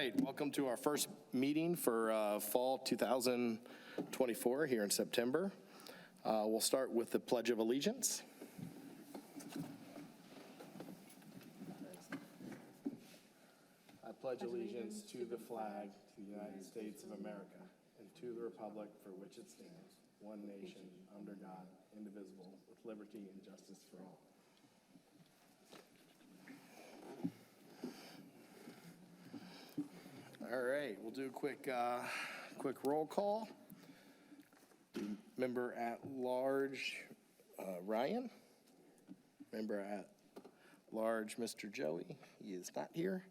right, welcome to our first meeting for fall 2024 here in September. We'll start with the Pledge of Allegiance. I pledge allegiance to the flag of the United States of America and to the republic for which it stands, one nation, under God, indivisible, with liberty and justice for all. All right, we'll do a quick roll call. Member at large, Ryan. Member at large, Mr. Joey. He is not here.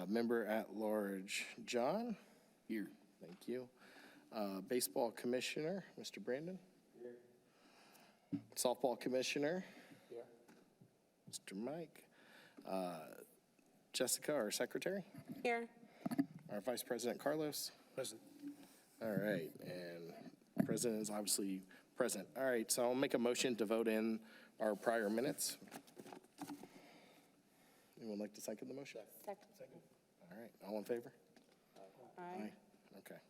Member at large, John. Here. Thank you. Baseball commissioner, Mr. Brandon. Here. Softball commissioner. Here. Mr. Mike. Jessica, our secretary. Here. Our Vice President, Carlos. Present. All right, and President is obviously present. All right, so I'll make a motion to vote in our prior minutes. Anyone like to second the motion? Second. All right, all in favor? Aye. Okay.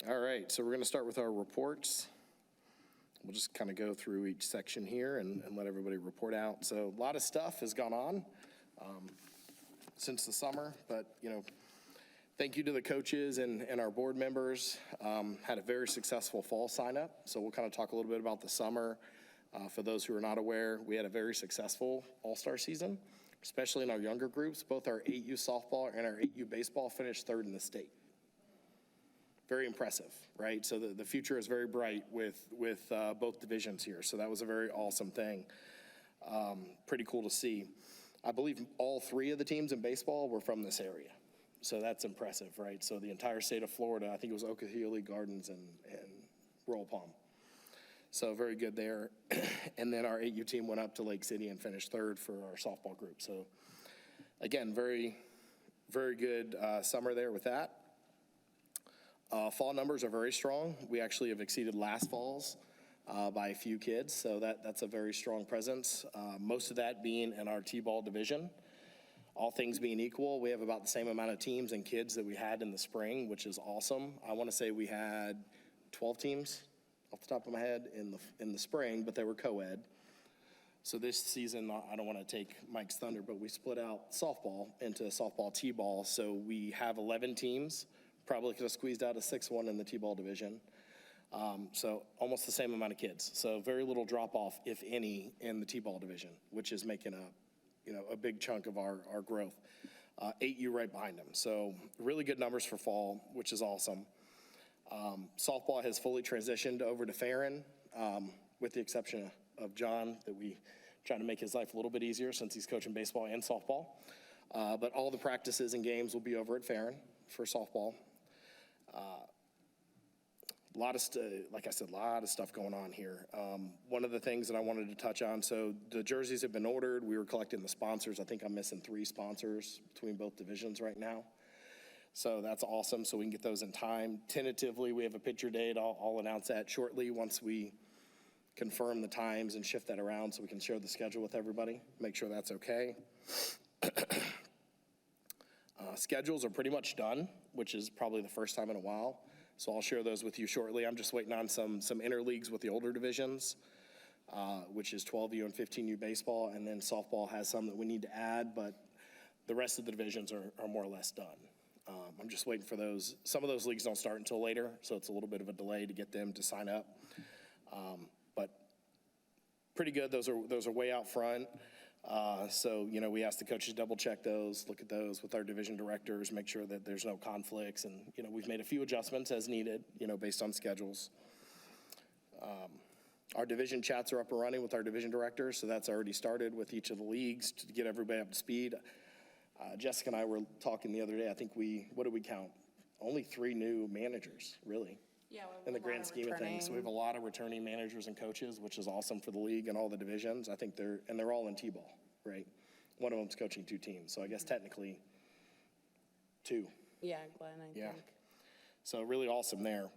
All right, so we're going to start with our reports. We'll just kind of go through each section here and let everybody report out. So a lot of stuff has gone on since the summer, but, thank you to the coaches and our board members. Had a very successful fall sign-up, so we'll kind of talk a little bit about the summer. For those who are not aware, we had a very successful all-star season, especially in our younger groups. Both our 8U softball and our 8U baseball finished third in the state. Very impressive, right? So the future is very bright with both divisions here, so that was a very awesome thing. Pretty cool to see. I believe all three of the teams in baseball were from this area. So that's impressive, right? So the entire state of Florida, I think it was Okeechobee Gardens and Royal Palm. So very good there. And then our 8U team went up to Lake City and finished third for our softball group. So again, very, very good summer there with that. Fall numbers are very strong. We actually have exceeded last fall's by a few kids, so that's a very strong presence. Most of that being in our T-ball division. All things being equal, we have about the same amount of teams and kids that we had in the spring, which is awesome. I want to say we had 12 teams off the top of my head in the spring, but they were co-ed. So this season, I don't want to take Mike's thunder, but we split out softball into softball T-ball. So we have 11 teams, probably could have squeezed out a 6-1 in the T-ball division. So almost the same amount of kids. So very little drop off, if any, in the T-ball division, which is making a big chunk of our growth. 8U right behind them. So really good numbers for fall, which is awesome. Softball has fully transitioned over to Farron, with the exception of John, that we try to make his life a little bit easier since he's coaching baseball and softball. But all the practices and games will be over at Farron for softball. Like I said, a lot of stuff going on here. One of the things that I wanted to touch on, so the jerseys have been ordered. We were collecting the sponsors. I think I'm missing 3 sponsors between both divisions right now. So that's awesome, so we can get those in time. Tentatively, we have a picture date. I'll announce that shortly once we confirm the times and shift that around so we can share the schedule with everybody, make sure that's okay. Schedules are pretty much done, which is probably the first time in a while. So I'll share those with you shortly. I'm just waiting on some interleagues with the older divisions, which is 12U and 15U baseball, and then softball has some that we need to add, but the rest of the divisions are more or less done. I'm just waiting for those. Some of those leagues don't start until later, so it's a little bit of a delay to get them to sign up. But pretty good. Those are way out front. So, we ask the coaches to double check those, look at those with our division directors, make sure that there's no conflicts. And, we've made a few adjustments as needed, based on schedules. Our division chats are up and running with our division directors. So that's already started with each of the leagues to get everybody up to speed. Jessica and I were talking the other day. I think what did we count? Only 3 new managers, really. Yeah, in the grand scheme of things. So we have a lot of returning managers and coaches, which is awesome for the league and all the divisions. I think they're all in T-ball, right? One of them's coaching 2 teams. So I guess technically 2. Yeah, Glenn, I think. So really awesome there.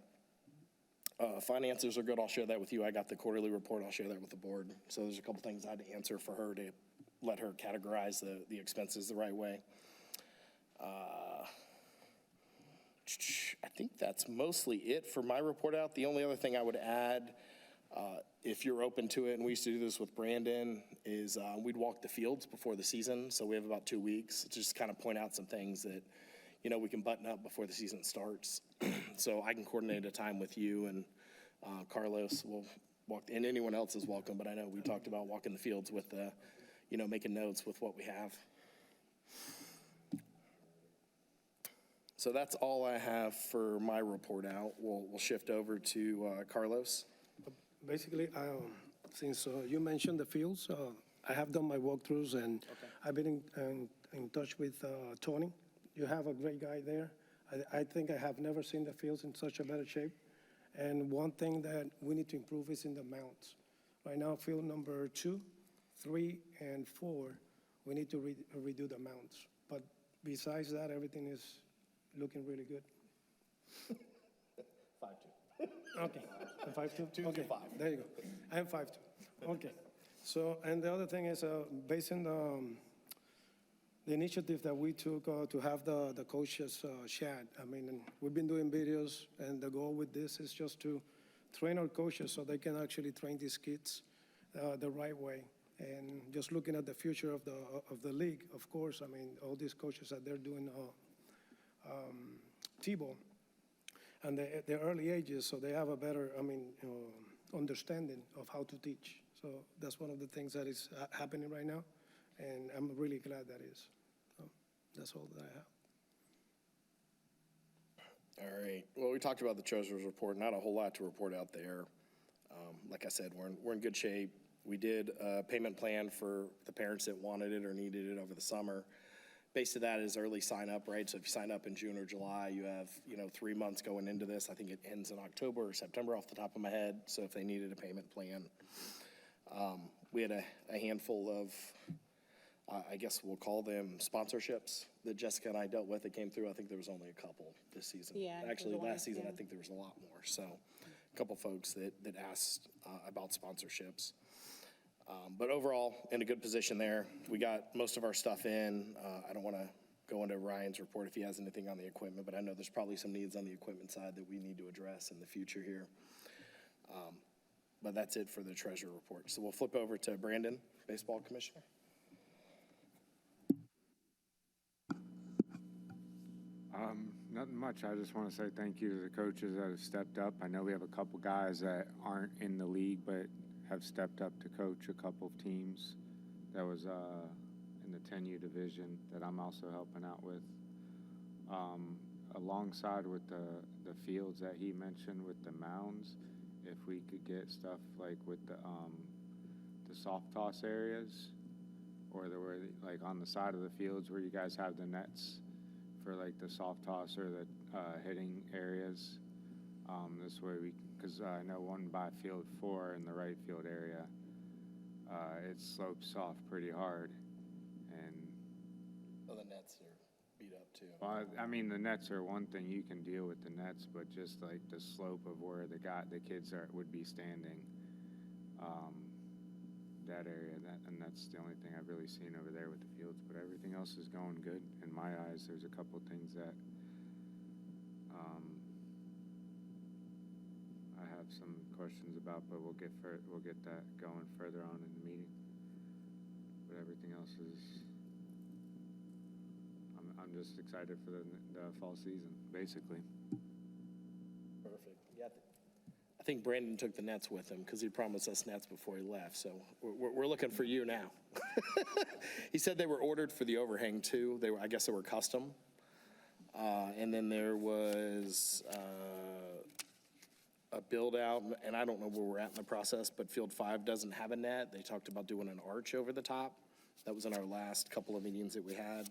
Finances are good. I'll share that with you. I got the quarterly report. I'll share that with the board. So there's a couple things I had to answer for her to let her categorize the expenses the right way. I think that's mostly it for my report out. The only other thing I would add, if you're open to it, and we used to do this with Brandon, is we'd walk the fields before the season. So we have about 2 weeks to just kind of point out some things that, we can button up before the season starts. So I can coordinate a time with you and Carlos will walk, and anyone else is welcome. But I know we talked about walking the fields with the, making notes with what we have. So that's all I have for my report out. We'll shift over to Carlos. Basically, since you mentioned the fields, I have done my walkthroughs, and I've been in touch with Tony. You have a great guy there. I think I have never seen the fields in such a better shape. And one thing that we need to improve is in the mounts. Right now, field number 2, 3, and 4, we need to redo the mounts. But besides that, everything is looking really good. 5-2. Okay, 5-2? 2 okay. to 5. There you go. I am 5-2. Okay. So, and the other thing is, based on the initiative that we took to have the coaches chat, I mean, we've been doing videos, and the goal with this is just to train our coaches so they can actually train these kids the right way. And just looking at the future of the league, of course, I mean, all these coaches that they're doing T-ball and the early ages, so they have a better, understanding of how to teach. So that's one of the things that is happening right now, and I'm really glad that is. So that's all that I have. All right. Well, we talked about the Treasurer's report. Not a whole lot to report out there. Like I said, we're in good shape. We did a payment plan for the parents that wanted it or needed it over the summer. Base of that is early sign up, right? So if you sign up in June or July, you have, 3 months going into this. I think it ends in October or September off the top of my head. So if they needed a payment plan, we had a handful of, I guess we'll call them sponsorships that Jessica and I dealt with. It came through. I think there was only a couple this season. Yeah, Actually, there's only last season, two. I think there was a lot more. So a couple folks that asked about sponsorships. But overall, in a good position there. We got most of our stuff in. I don't want to go into Ryan's report if he has anything on the equipment, but I know there's probably some needs on the equipment side that we need to address in the future here. But that's it for the treasurer report. So we'll flip over to Brandon, baseball commissioner. Nothing much. I just want to say thank you to the coaches that have stepped up. I know we have a couple guys that aren't in the league but have stepped up to coach a couple of teams. That was in the 10U division that I'm also helping out with. Alongside with the fields that he mentioned with the mounds, if we could get stuff like with the soft toss areas, or like on the side of the fields where you guys have the nets for like the soft toss or the hitting areas. This way because I know one by field 4 in the right field area, it slopes off pretty hard. And Oh, the nets are beat up too. well, I mean, the nets are one thing, you can deal with the nets, but just like the slope of where the kids would be standing, that area, and that's the only thing I've really seen over there with the fields. But everything else is going good in my eyes. There's a couple things that I have some questions about, but we'll get that going further on in the meeting. But everything else is, I'm just excited for the fall season, basically. Perfect. Yeah, I think Brandon took the nets with him because he promised us nets before he left. So we're looking for you now. He said they were ordered for the overhang too. I guess they were custom. And then there was a build out, and I don't know where we're at in the process, but Field 5 doesn't have a net. They talked about doing an arch over the top. That was in our last couple of meetings that we had.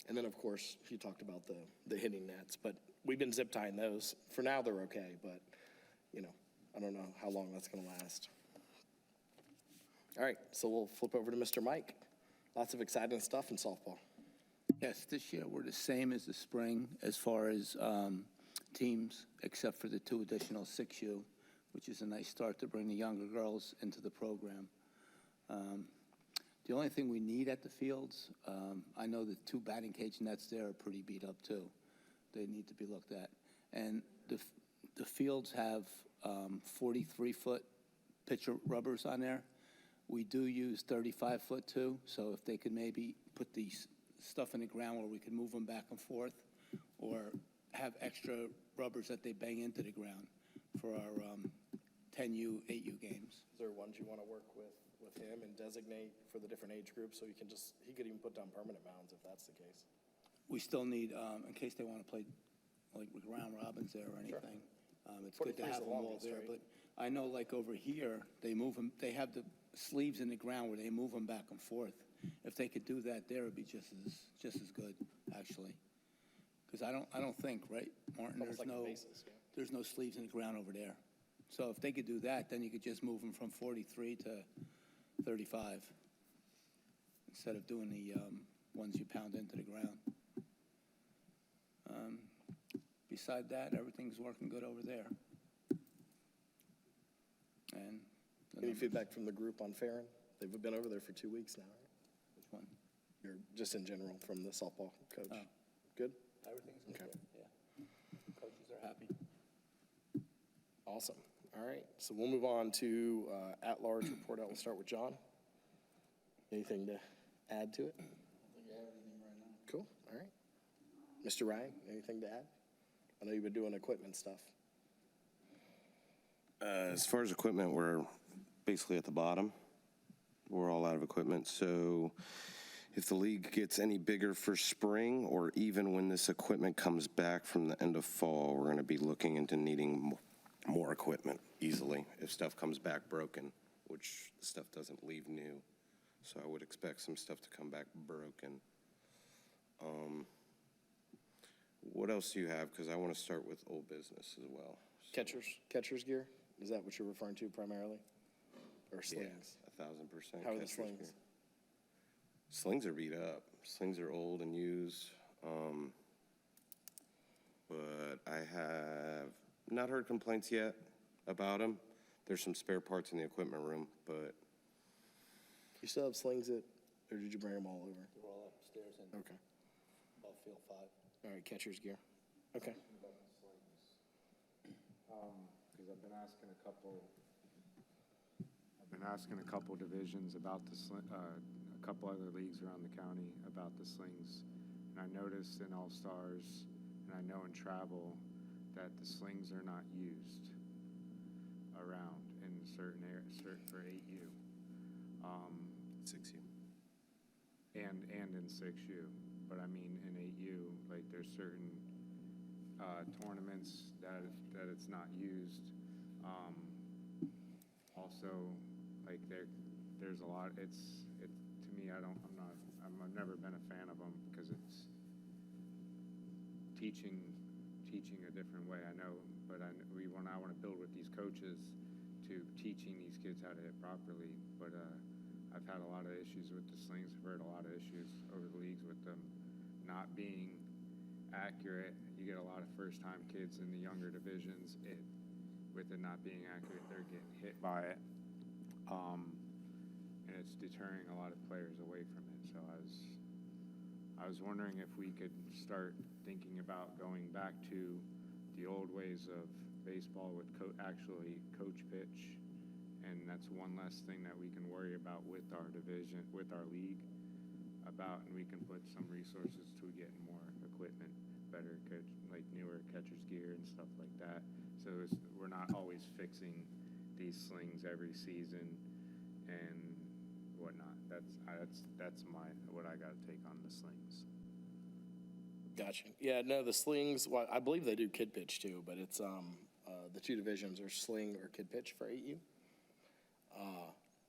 And then, of course, he talked about the hitting nets, but we've been zip tying those. For now, they're okay, but, I don't know how long that's going to last. All right, so we'll flip over to Mr. Mike. Lots of exciting stuff in softball. Yes, this year we're the same as the spring as far as teams, except for the 2 additional 6U, which is a nice start to bring the younger girls into the program. The only thing we need at the fields, I know the 2 batting cage nets there are pretty beat up too. They need to be looked at. And the fields have 43-foot pitcher rubbers on there. We do use 35-foot too, so if they could maybe put these stuff in the ground where we can move them back and forth, or have extra rubbers that they bang into the ground for our 10U, 8U games. Is there ones you want to work with him and designate for the different age groups, so he could even put down permanent mounds if that's the case? We still need, in case they want to play like with round robins there or anything, it's good to 43 is have the them all longest, there. right? But I know like over here, they move them, they have the sleeves in the ground where they move them back and forth. If they could do that there, it'd be just as good, actually. Because I don't think, right, Martin, Almost like the bases, yeah. there's no sleeves in the ground over there. So if they could do that, then you could just move them from 43 to 35, instead of doing the ones you pound into the ground. Beside that, everything's working good over there. And the Any numbers- feedback from the group on Farron? They've been over there for 2 weeks now, right? Which one? You're just in general from the softball coach. Oh. Good? Everything's good Okay. there, yeah. Coaches are happy. Awesome. All right, so we'll move on to at-large report out. We'll start with John. Anything to add to it? I think I have everything right now. Cool, all right. Mr. Ryan, anything to add? I know you've been doing equipment stuff. As far as equipment, we're basically at the bottom. We're all out of equipment. So if the league gets any bigger for spring, or even when this equipment comes back from the end of fall, we're going to be looking into needing more equipment easily if stuff comes back broken, which stuff doesn't leave new. So I would expect some stuff to come back broken. What else do you have? Because I want to start with old business as well. Catcher's gear? Is that what you're referring to primarily? Or Yeah, slings? 1,000%. How are the catcher's slings? gear. Slings are beat up. Slings are old and used. But I have not heard complaints yet about them. There's some spare parts in the equipment room, but You still have slings or did you bring them all over? They're all upstairs in Okay, above field 5. all right, catcher's gear. Okay. Because I've been asking a couple divisions about a couple other leagues around the county about the slings. And I noticed in All-Stars, and I know in travel, that the slings are not used around in certain areas, for 8U. 6U. And in 6U, but I mean in 8U, like there's certain tournaments that it's not used. Also, like there's a lot. To me, I've never been a fan of them because it's teaching a different way. I know, but I want to build with these coaches to teaching these kids how to hit properly, but. I've had a lot of issues with the slings. I've heard a lot of issues over the leagues with them not being accurate. You get a lot of first-time kids in the younger divisions. With it not being accurate, they're getting hit by it, and it's deterring a lot of players away from it. So I was wondering if we could start thinking about going back to the old ways of baseball with actually coach pitch. And that's one less thing that we can worry about with our division, with our league, and we can put some resources to get more equipment, better like newer catcher's gear and stuff like that. So we're not always fixing these slings every season and whatnot. That's what I got to take on the slings. Gotcha. Yeah, no, the slings, well, I believe they do kid pitch too, but it's, the 2 divisions are sling or kid pitch for 8U.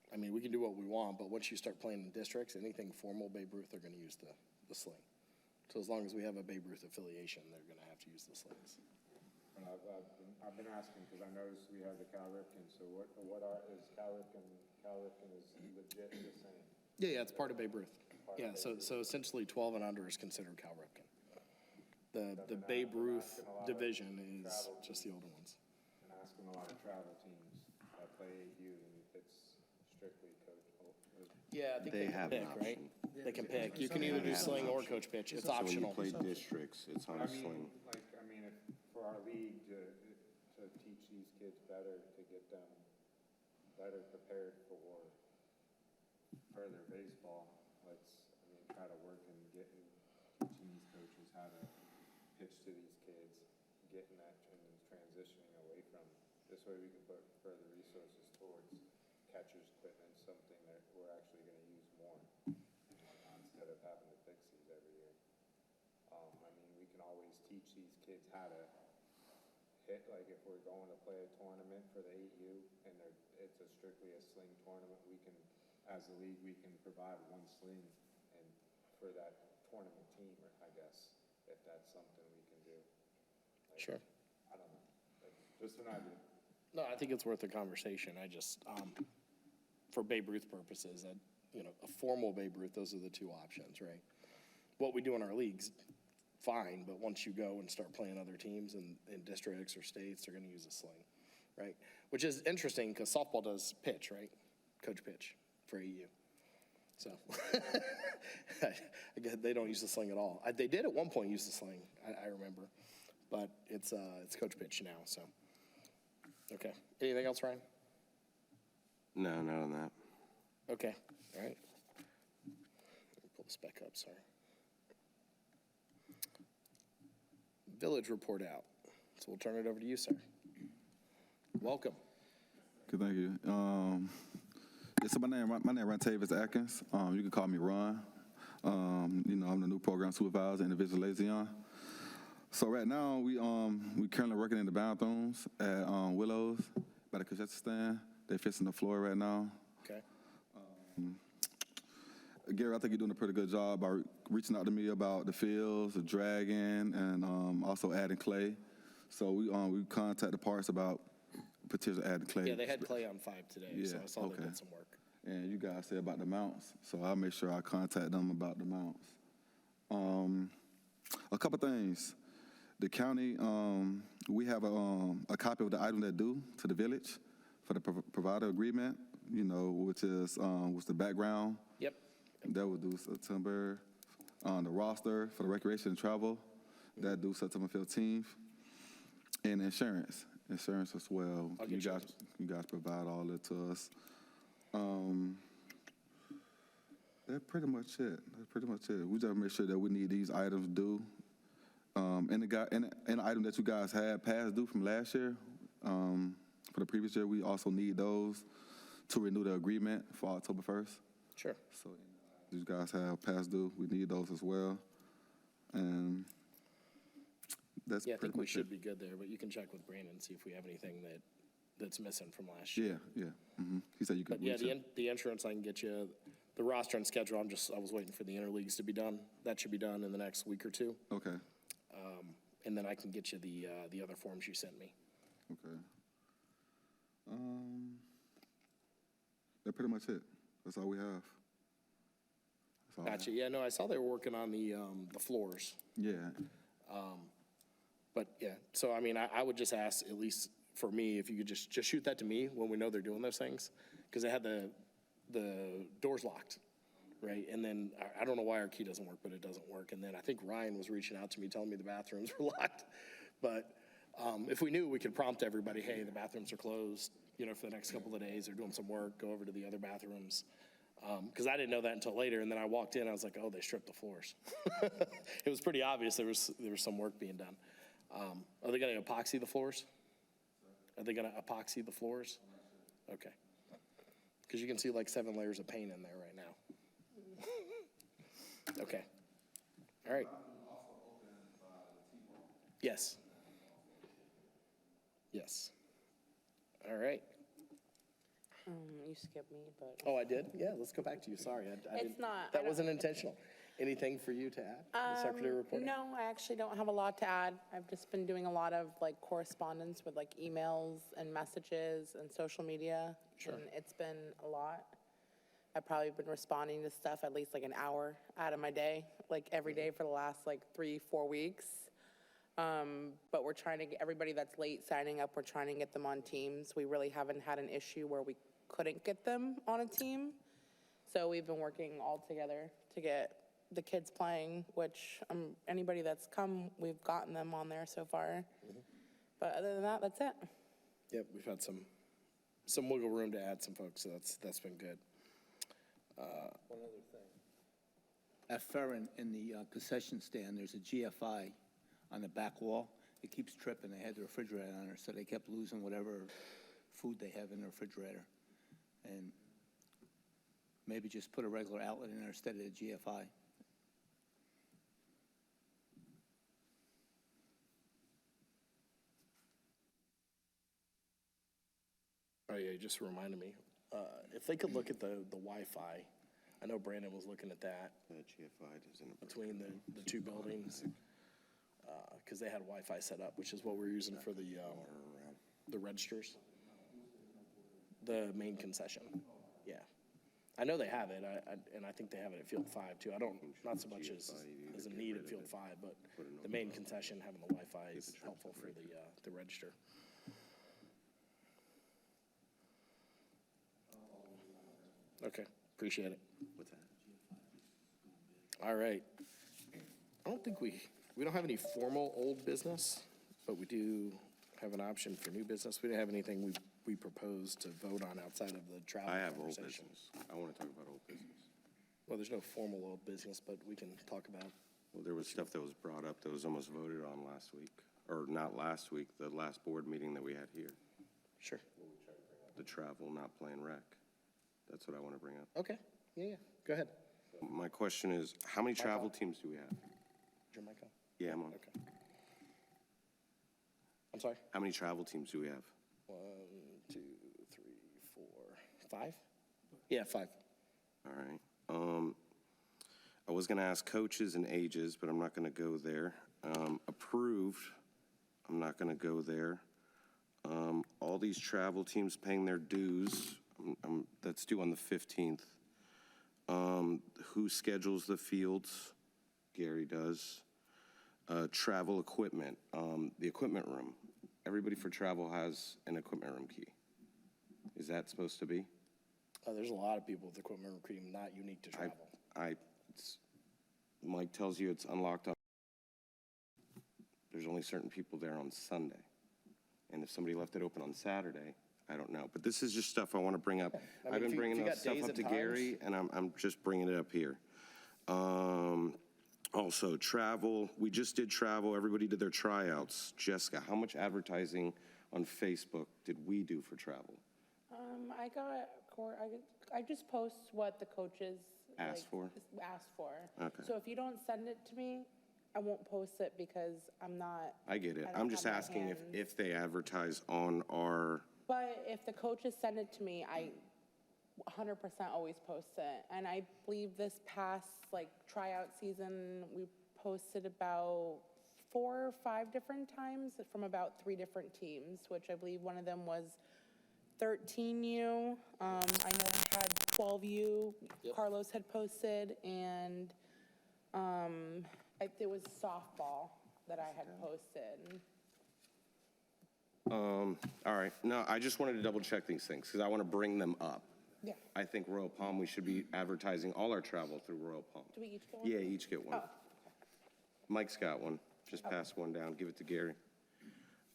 I mean, we can do what we want, but once you start playing in districts, anything formal Babe Ruth, they're going to use the sling. So as long as we have a Babe Ruth affiliation, they're going to have to use the slings. And I've been asking because I noticed we have the Cal Ripken. So is Cal Ripken? Cal Ripken is legit the same. Yeah, it's part of Babe Ruth. Yeah, so essentially 12 and under is considered Cal Ripken. The Babe Ruth division is just the older ones. And asking a lot of travel teams that play 8U, and it's strictly coach. Yeah, I think They have an pick, right? option. They can pick. You can either do sling or coach pitch. It's optional. So when you play districts, it's on I a mean, sling. like, I mean, if, for our league to teach these kids better, to get them better prepared for further baseball, try to work and teaching these coaches how to pitch to these kids, getting that and then transitioning away from. This way we can put further resources towards catcher's equipment, something that we're actually going to use more instead of having to fix these every year. I mean, we can always teach these kids how to hit, like if we're going to play a tournament for the 8U and it's strictly a sling tournament, we can, as a league, we can provide one sling and for that tournament team, I guess, if that's something we can do. Like, Sure. I don't know, just an idea. No, I think it's worth a conversation. I just, for Babe Ruth purposes, a formal Babe Ruth, those are the two options, right? What we do in our leagues, fine, but once you go and start playing other teams in districts or states, they're gonna use a sling, right? Which is interesting, because softball does pitch, right? Coach pitch for AU. So, I guess they don't use the sling at all. They did at one point use the sling, I remember, but it's coach pitch now, so. Okay, anything else, Ryan? No, not on that. Okay, all right. Let me pull this back up, sorry. Village report out. So we'll turn it over to you, sir. Welcome. Good, thank you. So my name Rontavious Atkins. You can call me Ron. I'm the new program supervisor in the visual liaison. So right now we currently working in the bathrooms at Willows by the concession stand. They're fixing the floor right now. Okay. Gary, I think you're doing a pretty good job by reaching out to me about the fields, the dragging, and also adding clay. So we contact the parks about potential adding clay. Yeah, they had clay on 5 today, so Yeah, I saw they okay. did some work. And you guys said about the mounts, so I'll make sure I contact them about the mounts. A couple things. The county, we have a copy of the item they're due to the village for the provider agreement, which is was the background. Yep. That would do September. The roster for the recreation and travel, that due September 15th. And insurance as well. I'll You get guys provide all that to us. That's pretty much it. We just make sure that we need these items due. And the item that you guys had past due from last year, for the previous year, we also need those to renew the agreement for October 1st. Sure. So you guys have past due, we need those as well. And that's Yeah, I pretty think we much should it. be good there, but you can check with Brandon and see if we have anything that's missing from last year. Yeah. He said you could But yeah, reach out. the insurance, I can get you. The roster and schedule, I was waiting for the interleagues to be done. That should be done in the next week or two. Okay. And then I can get you the other forms you sent me. Okay. That's pretty much it. That's all we have. That's all I Gotcha. have. Yeah, no, I saw they were working on the floors. Yeah. But yeah, so I mean, I would just ask, at least for me, if you could just shoot that to me when we know they're doing those things. Because they had the doors locked, right? And then I don't know why our key doesn't work, but it doesn't work. And then I think Ryan was reaching out to me, telling me the bathrooms were locked. But if we knew, we could prompt everybody, hey, the bathrooms are closed, for the next couple of days. They're doing some work, go over to the other bathrooms. Because I didn't know that until later. And then I walked in, I was like, oh, they stripped the floors. It was pretty obvious there was some work being done. Are they going to epoxy the floors? Are they going to epoxy the floors? Okay. Because you can see like 7 layers of paint in there right now. Okay. All right. Yes. Yes. All right. You skipped me, but. Oh, I did? Yeah, let's go back to you. Sorry. I It's didn't- not- I That don't- wasn't intentional. Anything for you to add? The secretary report? No, I actually don't have a lot to add. I've just been doing a lot of correspondence with emails and messages and social media. Sure. And it's been a lot. I've probably been responding to stuff at least an hour out of my day, every day for the last 3-4 weeks. But we're trying to get everybody that's late signing up, we're trying to get them on teams. We really haven't had an issue where we couldn't get them on a team. So we've been working all together to get the kids playing, which anybody that's come, we've gotten them on there so far. But other than that, that's it. Yep, we've had some wiggle room to add some folks, so that's been good. At Ferrin, in the concession stand, there's a GFI on the back wall. It keeps tripping. They had the refrigerator on there, so they kept losing whatever food they have in the refrigerator. And maybe just put a regular outlet in there instead of the GFI. Oh, yeah, you just reminded me. If they could look at the Wi-Fi, I know Brandon was looking at that GFI doesn't. between the two buildings, because they had Wi-Fi set up, which is what we're using for the registers. The main concession, yeah. I know they have it, and I think they have it at Field 5 too. I don't, not so much as a need at Field 5, but the main concession, having the Wi-Fi is helpful for the register. Okay, appreciate it. What's that? All right. I don't think we don't have any formal old business, but we do have an option for new business. We didn't have anything we proposed to vote on outside of the travel I have old conversation. business. I want to talk about old business. Well, there's no formal old business, but we can talk about. Well, there was stuff that was brought up that was almost voted on last week, or not last week, the last board meeting that we had here. Sure. The travel, not playing rec. That's what I want to bring up. Okay, yeah, go ahead. My question is, how many travel teams do we have? Is your mic on? Yeah, I'm on. Okay. I'm sorry? How many travel teams do we have? 1, 2, 3, 4, 5? Yeah, 5. All right. I was going to ask coaches and ages, but I'm not going to go there. Approved, I'm not going to go there. All these travel teams paying their dues, that's due on the 15th. Who schedules the fields? Gary does. Travel equipment, the equipment room. Everybody for travel has an equipment room key. Is that supposed to be? There's a lot of people with equipment recruiting, not unique to travel. Mike tells you it's unlocked on. There's only certain people there on Sunday. And if somebody left it open on Saturday, I don't know. But this is just stuff I want to bring up. I mean, I've been if you bringing got that stuff days up and to times- Gary, and I'm just bringing it up here. Also, travel, we just did travel. Everybody did their tryouts. Jessica, how much advertising on Facebook did we do for travel? I just post what the coaches. Asked for? Asked for. Okay. So if you don't send it to me, I won't post it because I'm not. I get it. I don't I'm just have my asking hands. if they advertise on our, But if the coaches send it to me, I 100% always post it. And I believe this past tryout season, we posted about 4 or 5 different times from about 3 different teams, which I believe one of them was 13U. I know we had 12U. Carlos had posted, and it was softball that I had posted. all right. No, I just wanted to double check these things because I want to bring them up. Yeah. I think Royal Palm, we should be advertising all our travel through Royal Palm. Do we each get one? Yeah, each get one. Oh. Mike's got one. Just pass one down, give it to Gary.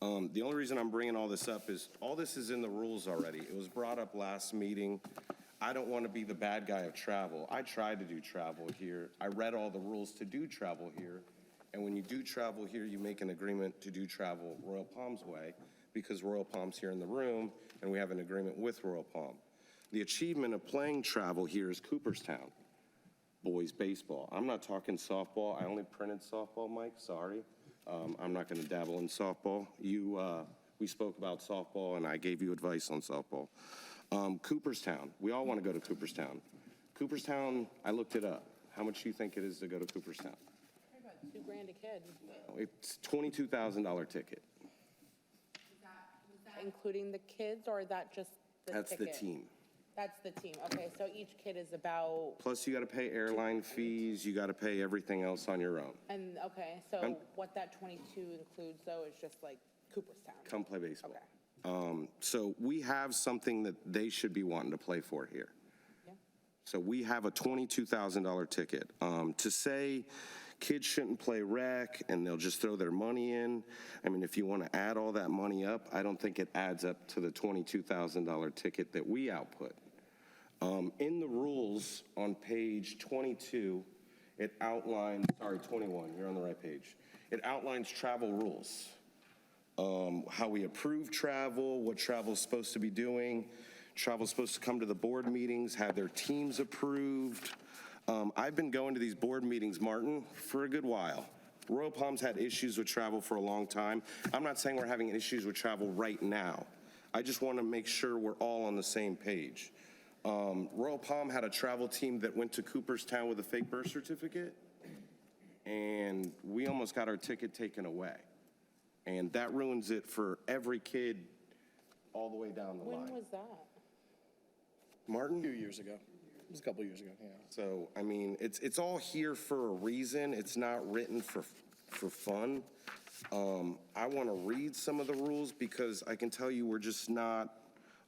The only reason I'm bringing all this up is, all this is in the rules already. It was brought up last meeting. I don't want to be the bad guy of travel. I tried to do travel here. I read all the rules to do travel here. And when you do travel here, you make an agreement to do travel Royal Palm's way, because Royal Palm's here in the room, and we have an agreement with Royal Palm. The achievement of playing travel here is Cooperstown, boys baseball. I'm not talking softball. I only printed softball, Mike, sorry. I'm not going to dabble in softball. We spoke about softball, and I gave you advice on softball. Cooperstown, we all want to go to Cooperstown. Cooperstown, I looked it up. How much do you think it is to go to Cooperstown? About $2,000 a kid. It's $22,000 ticket. Is that including the kids, or is that just the ticket? That's the team. That's the team. Okay, so each kid is about, Plus, you got to pay airline fees, you got to pay everything else on your own. and, okay, so what that 22 includes, though, is just Cooperstown? Come play baseball. Okay. So we have something that they should be wanting to play for here. Yeah. So we have a $22,000 ticket. To say kids shouldn't play rec and they'll just throw their money in, I mean, if you want to add all that money up, I don't think it adds up to the $22,000 ticket that we output. In the rules on page 22, it outlines, sorry, 21, you're on the right page. It outlines travel rules, how we approve travel, what travel's supposed to be doing. Travel's supposed to come to the board meetings, have their teams approved. I've been going to these board meetings, Martin, for a good while. Royal Palm's had issues with travel for a long time. I'm not saying we're having issues with travel right now. I just want to make sure we're all on the same page. Royal Palm had a travel team that went to Cooperstown with a fake birth certificate, and we almost got our ticket taken away. And that ruins it for every kid all the way down the line. When was that? Martin? A few years ago. It was a couple years ago, yeah. So, I mean, it's all here for a reason. It's not written for fun. I want to read some of the rules because I can tell you we're just not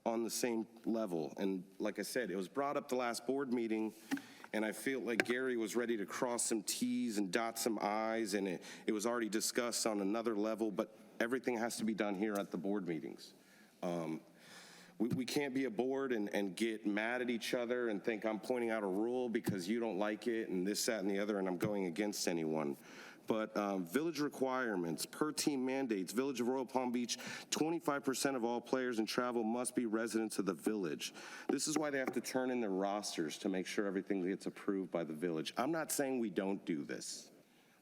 on the same level. And like I said, it was brought up the last board meeting, and I feel like Gary was ready to cross some T's and dot some I's, and it was already discussed on another level, but everything has to be done here at the board meetings. We can't be a board and get mad at each other and think I'm pointing out a rule because you don't like it and this, that, and the other, and I'm going against anyone. But village requirements, per team mandates, Village of Royal Palm Beach, 25% of all players in travel must be residents of the village. This is why they have to turn in their rosters to make sure everything gets approved by the village. I'm not saying we don't do this.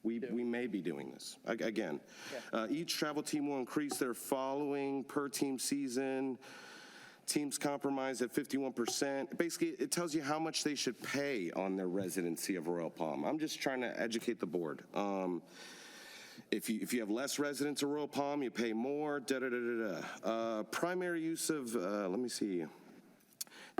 We may be doing this. Again, each travel team will increase their following per team season. Teams compromised at 51%. Basically, it tells you how much they should pay on their residency of Royal Palm. I'm just trying to educate the board. If you have less residents of Royal Palm, you pay more, primary use of, let me see.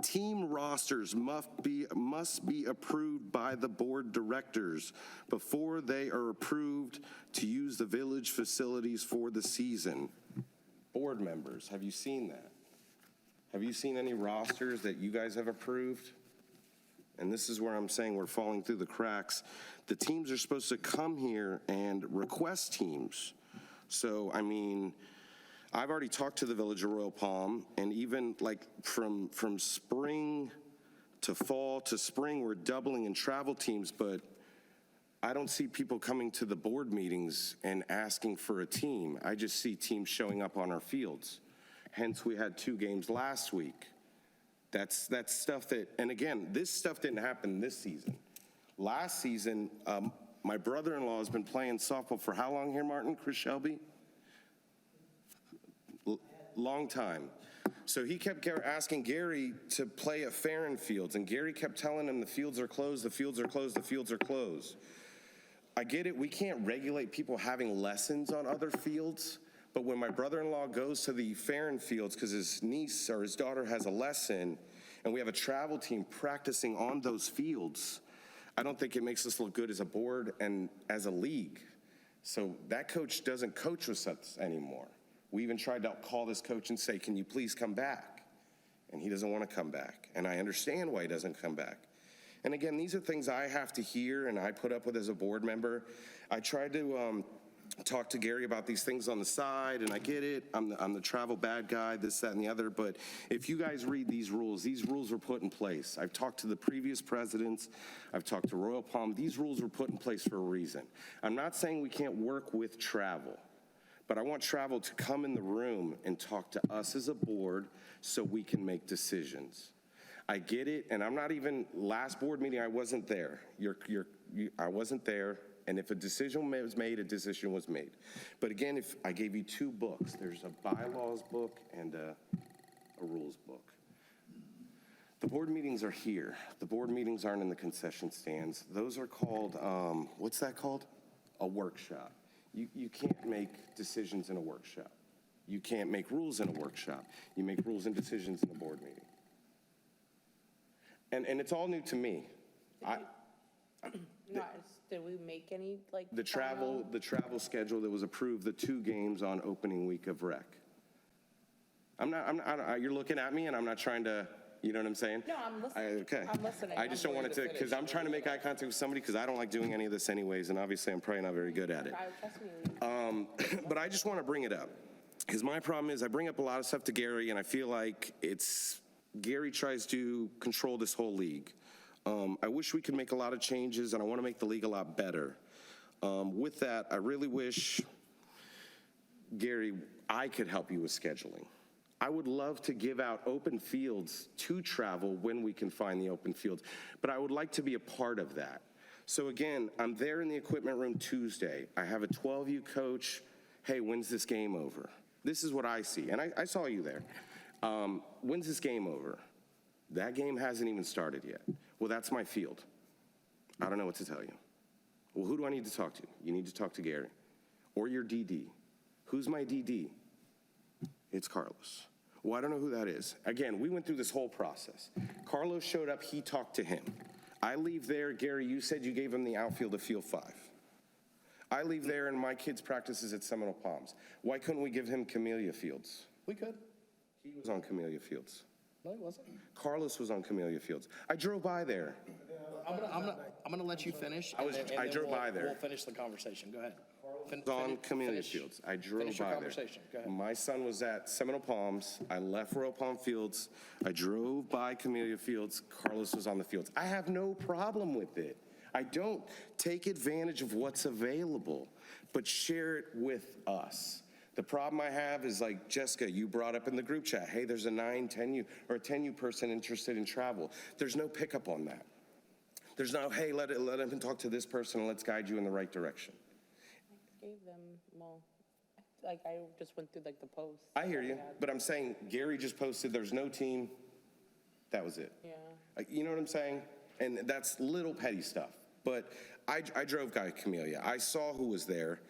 Team rosters must be approved by the board directors before they are approved to use the village facilities for the season. Board members, have you seen that? Have you seen any rosters that you guys have approved? And this is where I'm saying we're falling through the cracks. The teams are supposed to come here and request teams. So, I mean, I've already talked to the Village of Royal Palm, and even like from spring to fall to spring, we're doubling in travel teams, but I don't see people coming to the board meetings and asking for a team. I just see teams showing up on our fields. Hence, we had 2 games last week. That's stuff that, and again, this stuff didn't happen this season. Last season, my brother-in-law has been playing softball for how long here, Martin? Chris Shelby? Long time. So he kept asking Gary to play at Farron Fields, and Gary kept telling him the fields are closed, the fields are closed, the fields are closed. I get it, we can't regulate people having lessons on other fields, but when my brother-in-law goes to the Farron Fields because his niece or his daughter has a lesson, and we have a travel team practicing on those fields, I don't think it makes us look good as a board and as a league. So that coach doesn't coach with us anymore. We even tried to call this coach and say, can you please come back? And he doesn't want to come back. And I understand why he doesn't come back. And again, these are things I have to hear and I put up with as a board member. I tried to talk to Gary about these things on the side, and I get it. I'm the travel bad guy, this, that, and the other. But if you guys read these rules were put in place. I've talked to the previous presidents. I've talked to Royal Palm. These rules were put in place for a reason. I'm not saying we can't work with travel, but I want travel to come in the room and talk to us as a board so we can make decisions. I get it, and I'm not even, last board meeting, I wasn't there. I wasn't there. And if a decision was made, a decision was made. But again, if I gave you 2 books, there's a bylaws book and a rules book. The board meetings are here. The board meetings aren't in the concession stands. Those are called, what's that called? A workshop. You can't make decisions in a workshop. You can't make rules in a workshop. You make rules and decisions in a board meeting. And it's all new to me. Did we make any, like? The travel schedule that was approved, the 2 games on opening week of rec. You're looking at me and I'm not trying to, You know what I'm saying? No, I'm listening. Okay. I'm listening. I just I'm don't want it to, because I'm trying to make eye contact with somebody, because I don't like doing any of this anyways, and obviously I'm probably not very good at it. Trust me. But I just want to bring it up, because my problem is I bring up a lot of stuff to Gary, and I feel like Gary tries to control this whole league. I wish we could make a lot of changes, and I want to make the league a lot better. With that, I really wish, Gary, I could help you with scheduling. I would love to give out open fields to travel when we can find the open fields, but I would like to be a part of that. So again, I'm there in the equipment room Tuesday. I have a 12U coach. Hey, when's this game over? This is what I see, and I saw you there. When's this game over? That game hasn't even started yet. Well, that's my field. I don't know what to tell you. Well, who do I need to talk to? You need to talk to Gary or your DD. Who's my DD? It's Carlos. Well, I don't know who that is. Again, we went through this whole process. Carlos showed up, he talked to him. I leave there, Gary, you said you gave him the outfield of field 5. I leave there and my kid's practices at Seminole Palms. Why couldn't we give him Camellia Fields? We could. He was on Camellia Fields. No, he wasn't. Carlos was on Camellia Fields. I drove by there. I'm gonna let you finish. I drove by there. We'll finish the conversation. Go ahead. On Camellia Fields. I drove Finish your by there. conversation. Go ahead. My son was at Seminole Palms. I left Royal Palm Fields. I drove by Camellia Fields. Carlos was on the fields. I have no problem with it. I don't. Take advantage of what's available, but share it with us. The problem I have is, like Jessica, you brought up in the group chat, hey, there's a 9, 10U, or a 10U person interested in travel. There's no pickup on that. There's no, hey, let him talk to this person and let's guide you in the right direction. Gave them, well, like, I just went through like the post. I hear you, but I'm saying Gary just posted there's no team. That was it. Yeah. You know what I'm saying? And that's little petty stuff. But I drove by Camellia. I saw who was there.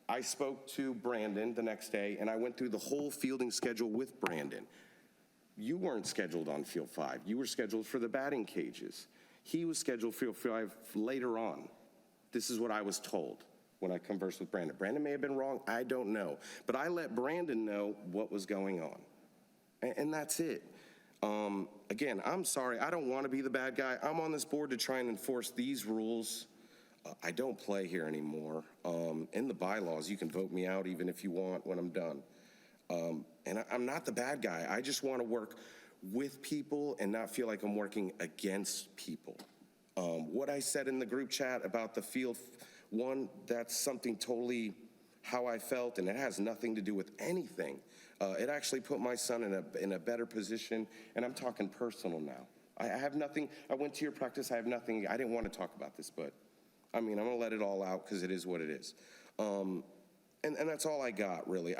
I spoke to Brandon the next day, and I went through the whole fielding schedule with Brandon. You weren't scheduled on field 5. You were scheduled for the batting cages. He was scheduled for field 5 later on. This is what I was told when I conversed with Brandon. Brandon may have been wrong, I don't know. But I let Brandon know what was going on. And that's it. Again, I'm sorry, I don't want to be the bad guy. I'm on this board to try and enforce these rules. I don't play here anymore. In the bylaws, you can vote me out even if you want when I'm done. And I'm not the bad guy. I just want to work with people and not feel like I'm working against people. What I said in the group chat about the field 1, that's something totally how I felt, and it has nothing to do with anything. It actually put my son in a better position, and I'm talking personal now. I have nothing, I went to your practice, I have nothing, I didn't want to talk about this, but I mean, I'm gonna let it all out because it is what it is. And that's all I got, really.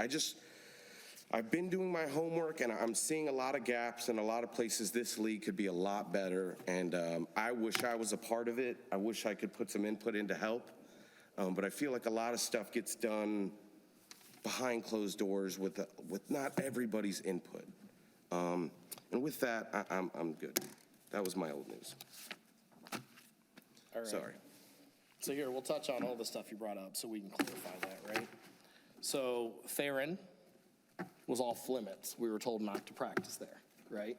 I've been doing my homework, and I'm seeing a lot of gaps and a lot of places this league could be a lot better, and I wish I was a part of it. I wish I could put some input in to help, but I feel like a lot of stuff gets done behind closed doors with not everybody's input. And with that, I'm good. That was my old news. All right. Sorry. So here, we'll touch on all the stuff you brought up so we can clarify that, right? So Theron was off limits. We were told not to practice there, right?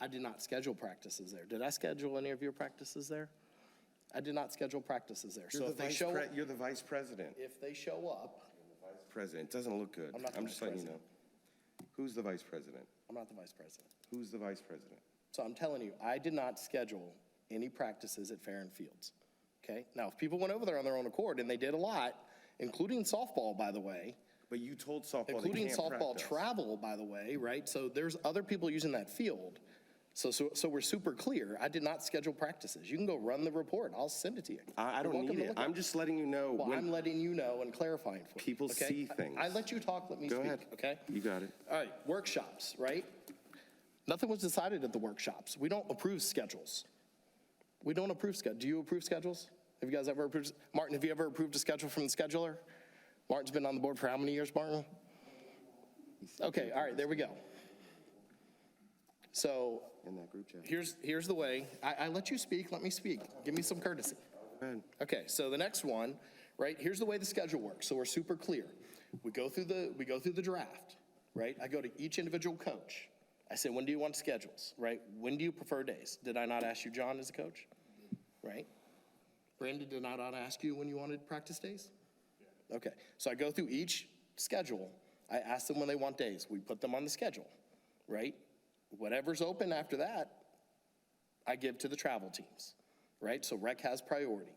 I did not schedule practices there. Did I schedule any of your practices there? I did not schedule practices there. So if they show up, You're the vice president. if they show up, President, it doesn't look good. I'm not the just vice letting you know. Who's the vice president? I'm not the vice president. Who's the vice president? So I'm telling you, I did not schedule any practices at Farron Fields, okay? Now, if people went over there on their own accord, and they did a lot, including softball, by the way, But you told softball they including can't softball practice. travel, by the way, right? So there's other people using that field. So we're super clear. I did not schedule practices. You can go run the report. I'll send it to you. I You're don't welcome need to it. look at I'm just letting you know Well, I'm when letting you know and clarifying for you. people okay? see things. I let you talk, let me Go speak, ahead. okay? You got it. All right, workshops, right? Nothing was decided at the workshops. We don't approve schedules. We don't approve schedules. Do you approve schedules? Have you guys ever approved? Martin, have you ever approved a schedule from the scheduler? Martin's been on the board for how many years, Martin? Okay, all right, there we go. So In that group chat. here's the way. I let you speak, let me speak. Give me some courtesy. Go ahead. Okay, so the next one, right, here's the way the schedule works, so we're super clear. We go through the draft, right? I go to each individual coach. I said, when do you want schedules, right? When do you prefer days? Did I not ask you, John, as a coach? Right? Brandon, did I not ask you when you wanted practice days? Okay, so I go through each schedule. I ask them when they want days. We put them on the schedule, right? Whatever's open after that, I give to the travel teams, right? So rec has priority,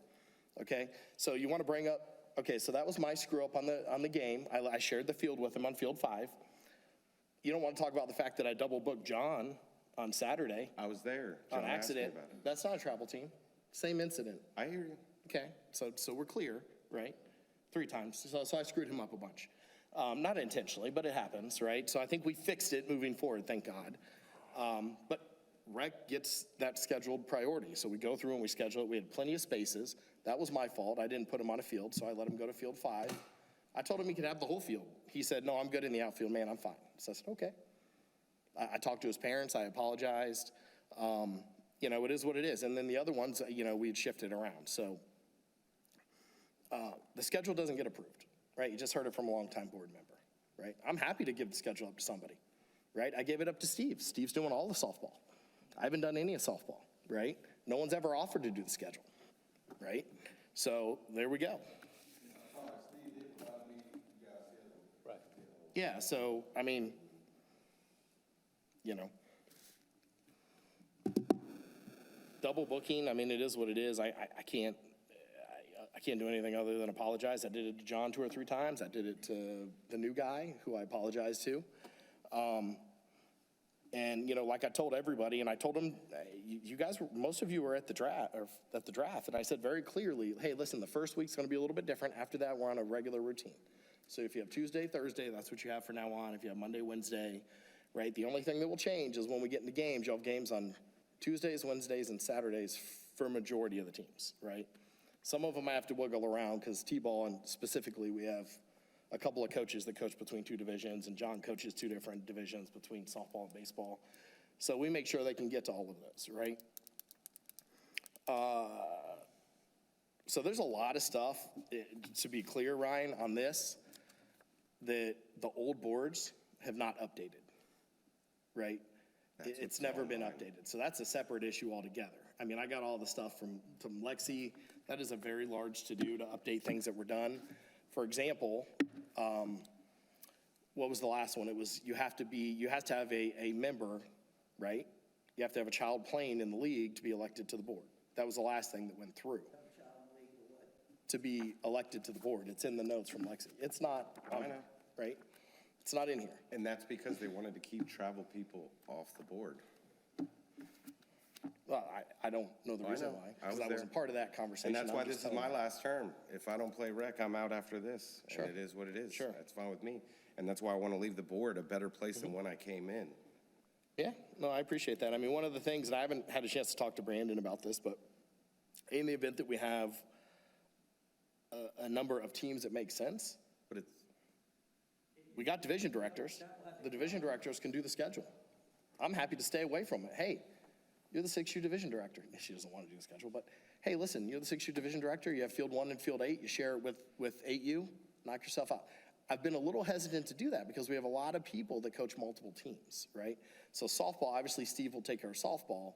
okay? So you want to bring up, okay, so that was my screw up on the game. I shared the field with him on field 5. You don't want to talk about the fact that I double booked John on Saturday I was there. on John asked me accident. about it. That's not a travel team. Same incident. I hear you. Okay, so we're clear, right? 3 times, so I screwed him up a bunch. Not intentionally, but it happens, right? So I think we fixed it moving forward, thank God. But rec gets that scheduled priority, so we go through and we schedule it. We had plenty of spaces. That was my fault. I didn't put him on a field, so I let him go to field 5. I told him he could have the whole field. He said, no, I'm good in the outfield, man, I'm fine. So I said, okay. I talked to his parents, I apologized. You know, it is what it is. And then the other ones, you know, we had shifted around, so. The schedule doesn't get approved, right? You just heard it from a longtime board member, right? I'm happy to give the schedule up to somebody, right? I gave it up to Steve. Steve's doing all the softball. I haven't done any of softball, right? No one's ever offered to do the schedule, right? So there we go. Right. Yeah, so, I mean, you know, double booking, I mean, it is what it is. I can't do anything other than apologize. I did it to John 2 or 3 times. I did it to the new guy, who I apologized to. And, you know, like I told everybody, and I told them, you guys, most of you were at the draft, and I said very clearly, hey, listen, the first week's gonna be a little bit different. After that, we're on a regular routine. So if you have Tuesday, Thursday, that's what you have for now on. If you have Monday, Wednesday, right? The only thing that will change is when we get into games, you'll have games on Tuesdays, Wednesdays, and Saturdays for a majority of the teams, right? Some of them I have to wiggle around because T-ball, and specifically, we have a couple of coaches that coach between 2 divisions, and John coaches 2 different divisions between softball and baseball. So we make sure they can get to all of those, right? So there's a lot of stuff, to be clear, Ryan, on this, that the old boards have not updated, right? It's never been updated. So that's a separate issue altogether. I mean, I got all the stuff from Lexi. That is a very large to-do to update things that were done. For example, what was the last one? It was you have to have a member, right? You have to have a child playing in the league to be elected to the board. That was the last thing that went through. To be elected to the board. It's in the notes from Lexi. It's not, right? It's not in here. And that's because they wanted to keep travel people off the board. Well, I don't know the reason know. why, I was because I there. wasn't part of that conversation. And that's I'm why just this is telling my you. last term. If I don't play rec, I'm out after this. Sure. And it is what it is. Sure. That's fine with me. And that's why I want to leave the board a better place than when I came in. Yeah, no, I appreciate that. I mean, one of the things, and I haven't had a chance to talk to Brandon about this, but in the event that we have a number of teams that make sense, But it's, we got division directors. The division directors can do the schedule. I'm happy to stay away from it. Hey, you're the 6U division director. She doesn't want to do the schedule, but hey, listen, you're the 6U division director. You have field 1 and field 8. You share it with 8U. Knock yourself out. I've been a little hesitant to do that because we have a lot of people that coach multiple teams, right? So softball, obviously Steve will take care of softball,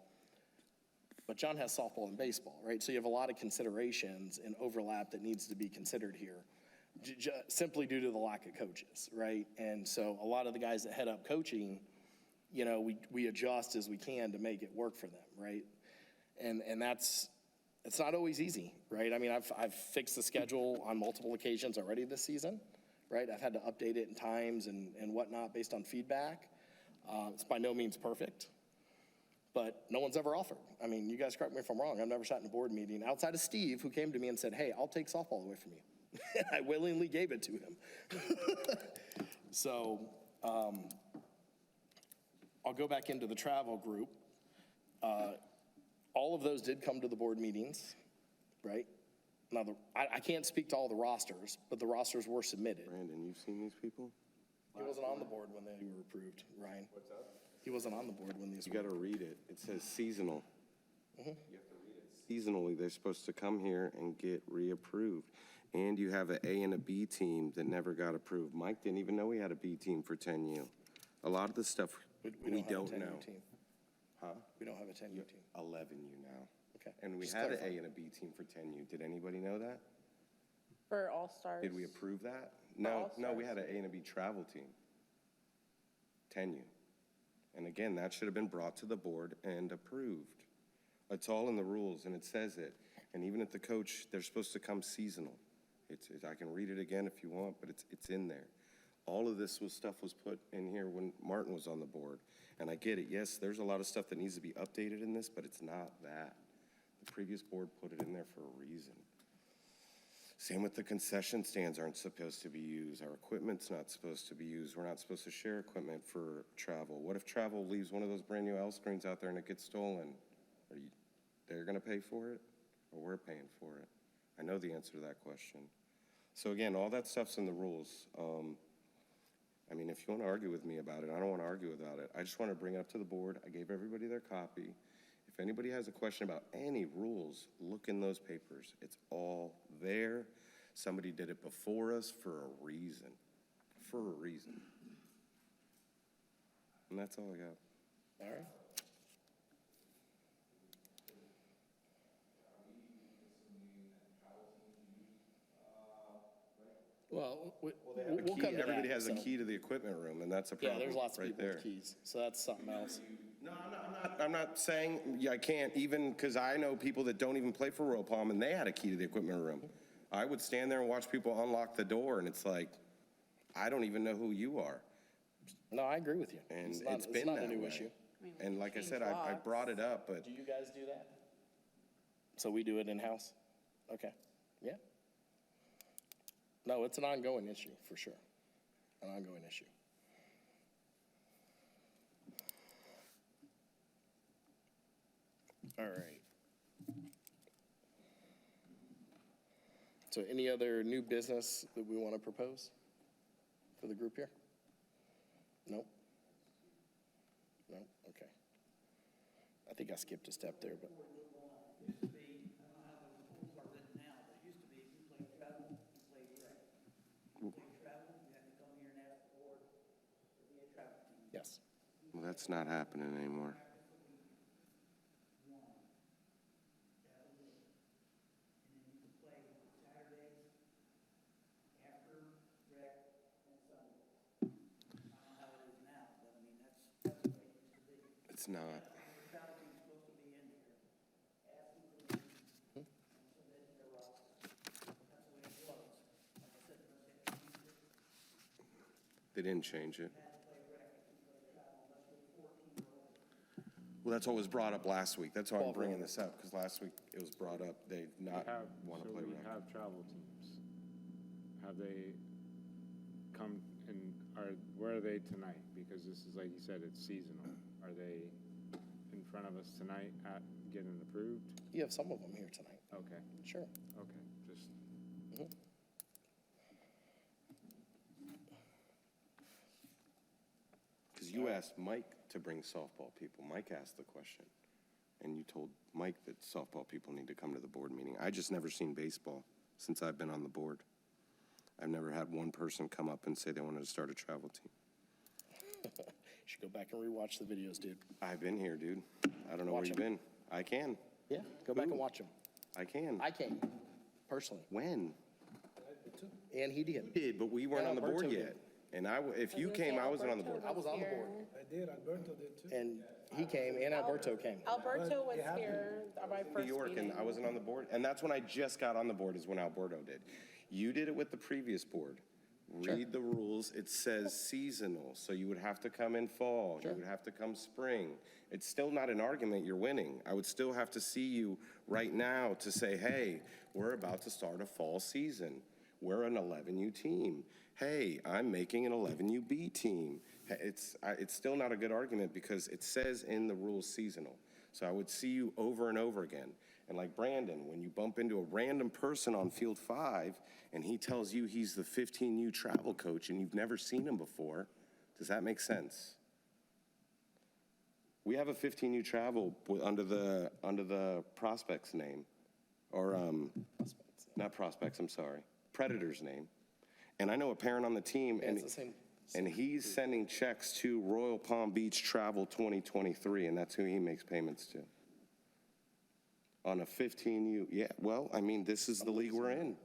but John has softball and baseball, right? So you have a lot of considerations and overlap that needs to be considered here, simply due to the lack of coaches, right? And so a lot of the guys that head up coaching, you know, we adjust as we can to make it work for them, right? And it's not always easy, right? I mean, I've fixed the schedule on multiple occasions already this season, right? I've had to update it in times and whatnot based on feedback. It's by no means perfect, but no one's ever offered. I mean, you guys correct me if I'm wrong. I've never sat in a board meeting outside of Steve, who came to me and said, hey, I'll take softball away from you. I willingly gave it to him. So I'll go back into the travel group. All of those did come to the board meetings, right? Now, I can't speak to all the rosters, but the rosters were submitted. Brandon, you've seen these people? He wasn't on the board when they were approved, Ryan. What's that? He wasn't on the board when these You were. got to read it. It says seasonal. You have to read it. Seasonally, they're supposed to come here and get reapproved. And you have an A and a B team that never got approved. Mike didn't even know he had a B team for 10U. A lot of the stuff We don't know. Huh? We don't have a 10U team. 11U now. Okay. And we Just had an clarify. A and a B team for 10U. Did anybody know that? For All-Stars. Did we approve that? No, no, we had an All-Stars. A and a B travel team. 10U. And again, that should have been brought to the board and approved. It's all in the rules, and it says it. And even at the coach, they're supposed to come seasonal. I can read it again if you want, but it's in there. All of this stuff was put in here when Martin was on the board. And I get it, yes, there's a lot of stuff that needs to be updated in this, but it's not that. The previous board put it in there for a reason. Same with the concession stands aren't supposed to be used. Our equipment's not supposed to be used. We're not supposed to share equipment for travel. What if travel leaves one of those brand new L screens out there and it gets stolen? They're gonna pay for it, or we're paying for it? I know the answer to that question. So again, all that stuff's in the rules. I mean, if you want to argue with me about it, I don't want to argue about it. I just want to bring it up to the board. I gave everybody their copy. If anybody has a question about any rules, look in those papers. It's all there. Somebody did it before us for a reason. For a reason. And that's all I got. All right. Well, we'll come to that. Everybody has a so- key to the equipment room, and that's a Yeah, problem there's lots of right people with there. keys, so that's something else. No, I'm not saying, yeah, I can't even, because I know people that don't even play for Royal Palm, and they had a key to the equipment room. I would stand there and watch people unlock the door, and it's like, I don't even know who you are. No, I agree with you. And It's not- it's been not that a new way. issue. And like I Change said, I locks. brought it up, but Do you guys do that? So we do it in-house? Okay, yeah. No, it's an ongoing issue, for sure. An ongoing issue. All right. So any other new business that we want to propose for the group here? Nope. No, okay. I think I skipped a step there, but. Used to be, I don't know how the rules are written now, but it used to be if you played travel, you played rec. If you played travel, you had to come here and ask the board to be a travel team. Yes. well, that's not happening anymore. And then you could play Saturdays after rec and Sundays. I don't know how it is now, but I mean, that's the way it used to be. It's not. The travel team's supposed to be in here, asking for permission, and submitting their roster. That's the way it was. Like I said, unless they changed it. They didn't change it. Well, that's what was brought up last week. That's why I'm bringing this up, because last week it was brought up, they not want to play We rec. have travel teams. Have they come and where are they tonight? Because this is, like you said, it's seasonal. Are they in front of us tonight at getting approved? You have some of them here tonight. Okay, Sure. okay, just, Because you asked Mike to bring softball people. Mike asked the question. And you told Mike that softball people need to come to the board meeting. I just never seen baseball since I've been on the board. I've never had one person come up and say they wanted to start a travel team. You should go back and rewatch the videos, dude. I've been here, dude. I don't know where Watch you've 'em. been. I can. Yeah, go back and watch them. I can. I came, personally, When? and he did. Did, but we weren't And on the board Alberto yet. And if you was gonna came, say I wasn't on the Alberto board. I was on the board, I did, Alberto did too. and he came, and Alberto came. Alberto was here at my New first York, and meeting. I wasn't on the board. And that's when I just got on the board, is when Alberto did. You did it with the previous board. Read the rules. It says seasonal, so you would have to come in fall. You would have to come spring. It's still not an argument you're winning. I would still have to see you right now to say, hey, we're about to start a fall season. We're an 11U team. Hey, I'm making an 11U B team. It's still not a good argument because it says in the rules seasonal. So I would see you over and over again. And like Brandon, when you bump into a random person on field 5 and he tells you he's the 15U travel coach and you've never seen him before, does that make sense? We have a 15U travel under the Prospects name, or not Prospects, I'm sorry, Predators name. And I know a parent on the team, Yeah, and it's the same. And he's sending checks to Royal Palm Beach Travel 2023, and that's who he makes payments to. On a 15U, yeah, well, I mean, this is the league we're in.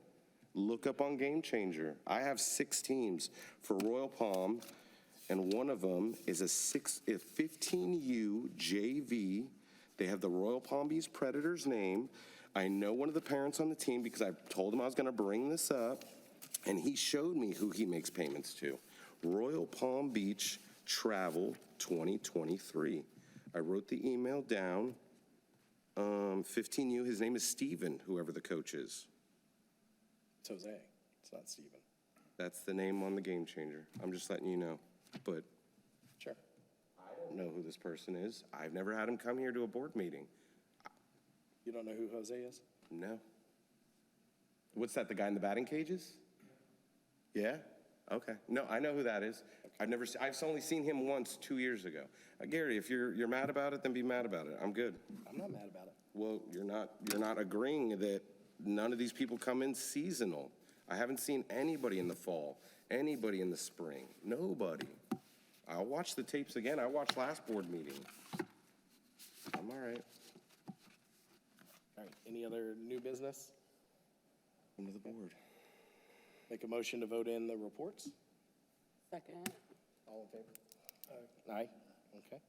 Look up on Game Changer. I have 6 teams for Royal Palm, and one of them is a 15U JV. They have the Royal Palm Beach Predators name. I know one of the parents on the team because I told him I was going to bring this up, and he showed me who he makes payments to. Royal Palm Beach Travel 2023. I wrote the email down. 15U, his name is Steven, whoever the coach is. It's Jose, it's not Steven. That's the name on the Game Changer. I'm just letting you know. But Sure. I don't know who this person is. I've never had him come here to a board meeting. You don't know who Jose is? No. What's that, the guy in the batting cages? Yeah? Okay. No, I know who that is. I've only seen him once 2 years ago. Gary, if you're mad about it, then be mad about it. I'm good. I'm not mad about it. Well, you're not agreeing that none of these people come in seasonal. I haven't seen anybody in the fall, anybody in the spring, nobody. I'll watch the tapes again. I watched last board meeting. I'm all right. All right, any other new business? Come to the board. Make a motion to vote in the reports? Second. All in favor? Aye. Okay.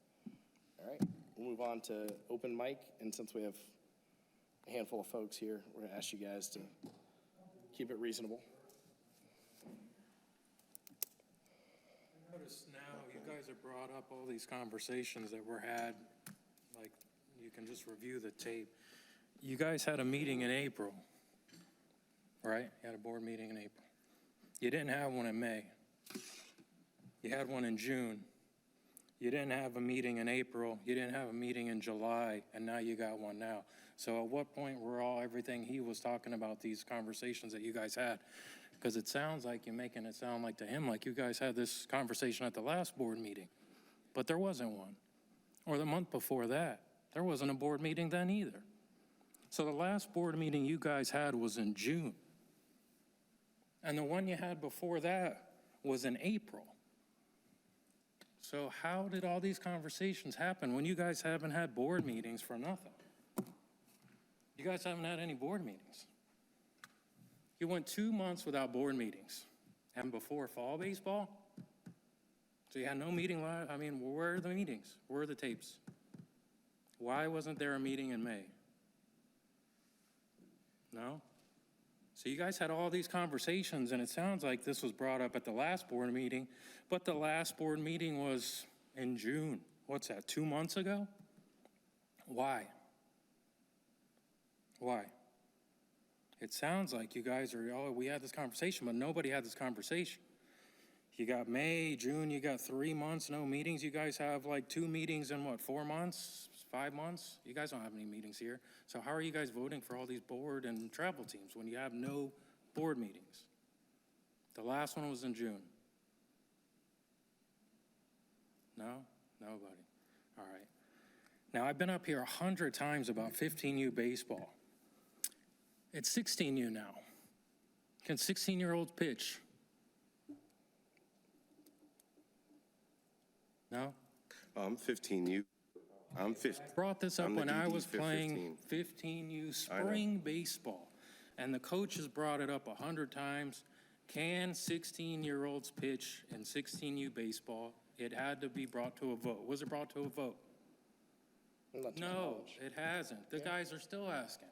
All right, we'll move on to open mic, and since we have a handful of folks here, we're gonna ask you guys to keep it reasonable. Notice now, you guys have brought up all these conversations that were had, like, you can just review the tape. You guys had a meeting in April, right? You had a board meeting in April. You didn't have one in May. You had one in June. You didn't have a meeting in April. You didn't have a meeting in July, and now you got one now. So at what point were everything he was talking about, these conversations that you guys had? Because it sounds like you're making it sound like to him like you guys had this conversation at the last board meeting, but there wasn't one. Or the month before that, there wasn't a board meeting then either. So the last board meeting you guys had was in June. And the one you had before that was in April. So how did all these conversations happen when you guys haven't had board meetings for nothing? You guys haven't had any board meetings. You went 2 months without board meetings. And before fall baseball? So you had no meeting, I mean, where are the meetings? Where are the tapes? Why wasn't there a meeting in May? No? So you guys had all these conversations, and it sounds like this was brought up at the last board meeting, but the last board meeting was in June. What's that, 2 months ago? Why? Why? It sounds like you guys are, oh, we had this conversation, but nobody had this conversation. You got May, June, you got 3 months, no meetings. You guys have like 2 meetings in what, 4 months, 5 months? You guys don't have any meetings here. So how are you guys voting for all these board and travel teams when you have no board meetings? The last one was in June. No? Nobody. All right. Now, I've been up here 100 times about 15U baseball. It's 16U now. Can 16-year-olds pitch? No? I'm 15U. I'm 15. Brought this up I'm the when I DD was for playing 15U spring baseball, and the coaches brought it up 100 times. Can 16-year-olds pitch in 16U baseball? It had to be brought to a vote. Was it brought to a vote? Not to my No, knowledge. it hasn't. The guys are still asking.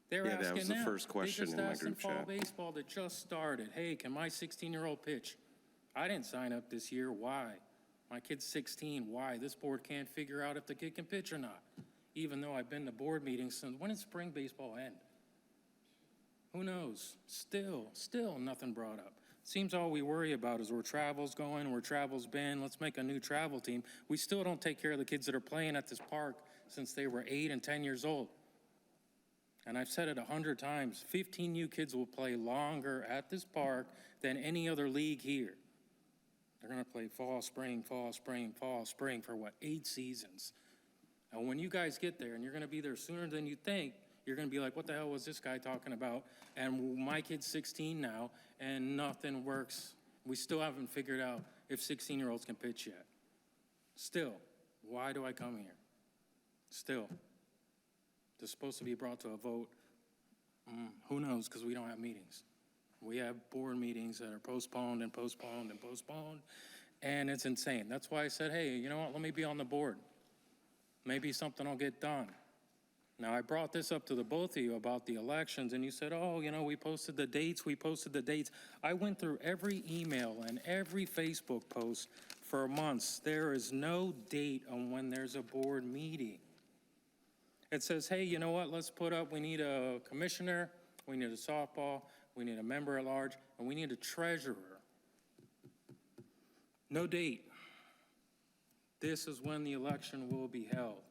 They're Yeah, asking that was the now. first question in my They just asked in group fall chat. baseball that just started, hey, can my 16-year-old pitch? I didn't sign up this year. Why? My kid's 16. Why? This board can't figure out if the kid can pitch or not, even though I've been to board meetings since, when did spring baseball end? Who knows? Still nothing brought up. Seems all we worry about is where travel's going, where travel's been. Let's make a new travel team. We still don't take care of the kids that are playing at this park since they were 8 and 10 years old. And I've said it 100 times, 15U kids will play longer at this park than any other league here. They're gonna play fall, spring, fall, spring, fall, spring for what, 8 seasons? And when you guys get there, and you're gonna be there sooner than you think, you're gonna be like, what the hell was this guy talking about? And my kid's 16 now, and nothing works We still haven't figured out if 16-year-olds can pitch yet. Still, why do I come here? Still. This is supposed to be brought to a vote. Who knows, because we don't have meetings. We have board meetings that are postponed and postponed and postponed, and it's insane. That's why I said, hey, you know what, let me be on the board. Maybe something will get done. Now, I brought this up to the both of you about the elections, and you said, oh, you know, we posted the dates. I went through every email and every Facebook post for months. There is no date on when there's a board meeting. It says, hey, you know what, let's put up, we need a commissioner, we need a softball, we need a member at large, and we need a treasurer. No date. This is when the election will be held.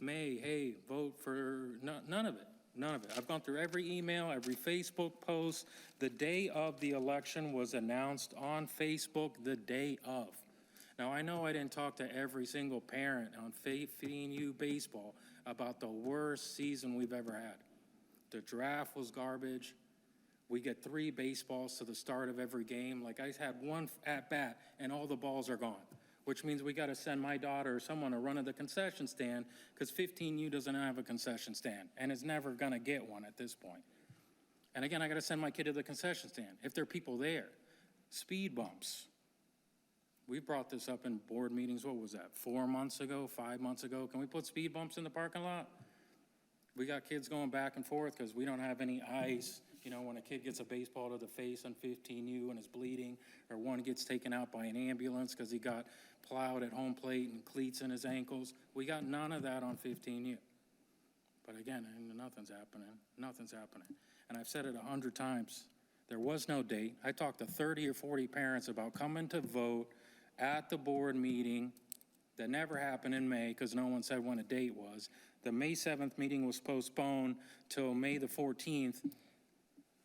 May, hey, vote for, none of it, none of it. I've gone through every email, every Facebook post. The day of the election was announced on Facebook the day of. Now, I know I didn't talk to every single parent on Feeding You Baseball about the worst season we've ever had. The draft was garbage. We get 3 baseballs to the start of every game. Like, I had 1 at bat, and all the balls are gone, which means we got to send my daughter or someone to run to the concession stand because 15U doesn't have a concession stand, and is never going to get one at this point. And again, I got to send my kid to the concession stand if there are people there. Speed bumps. We brought this up in board meetings, what was that, 4 months ago, 5 months ago? Can we put speed bumps in the parking lot? We got kids going back and forth because we don't have any ice. You know, when a kid gets a baseball to the face on 15U and is bleeding, or one gets taken out by an ambulance because he got plowed at home plate and cleats in his ankles. We got none of that on 15U. But again, nothing's happening. And I've said it 100 times. There was no date. I talked to 30 or 40 parents about coming to vote at the board meeting that never happened in May because no one said when a date was. The May 7th meeting was postponed till May the 14th,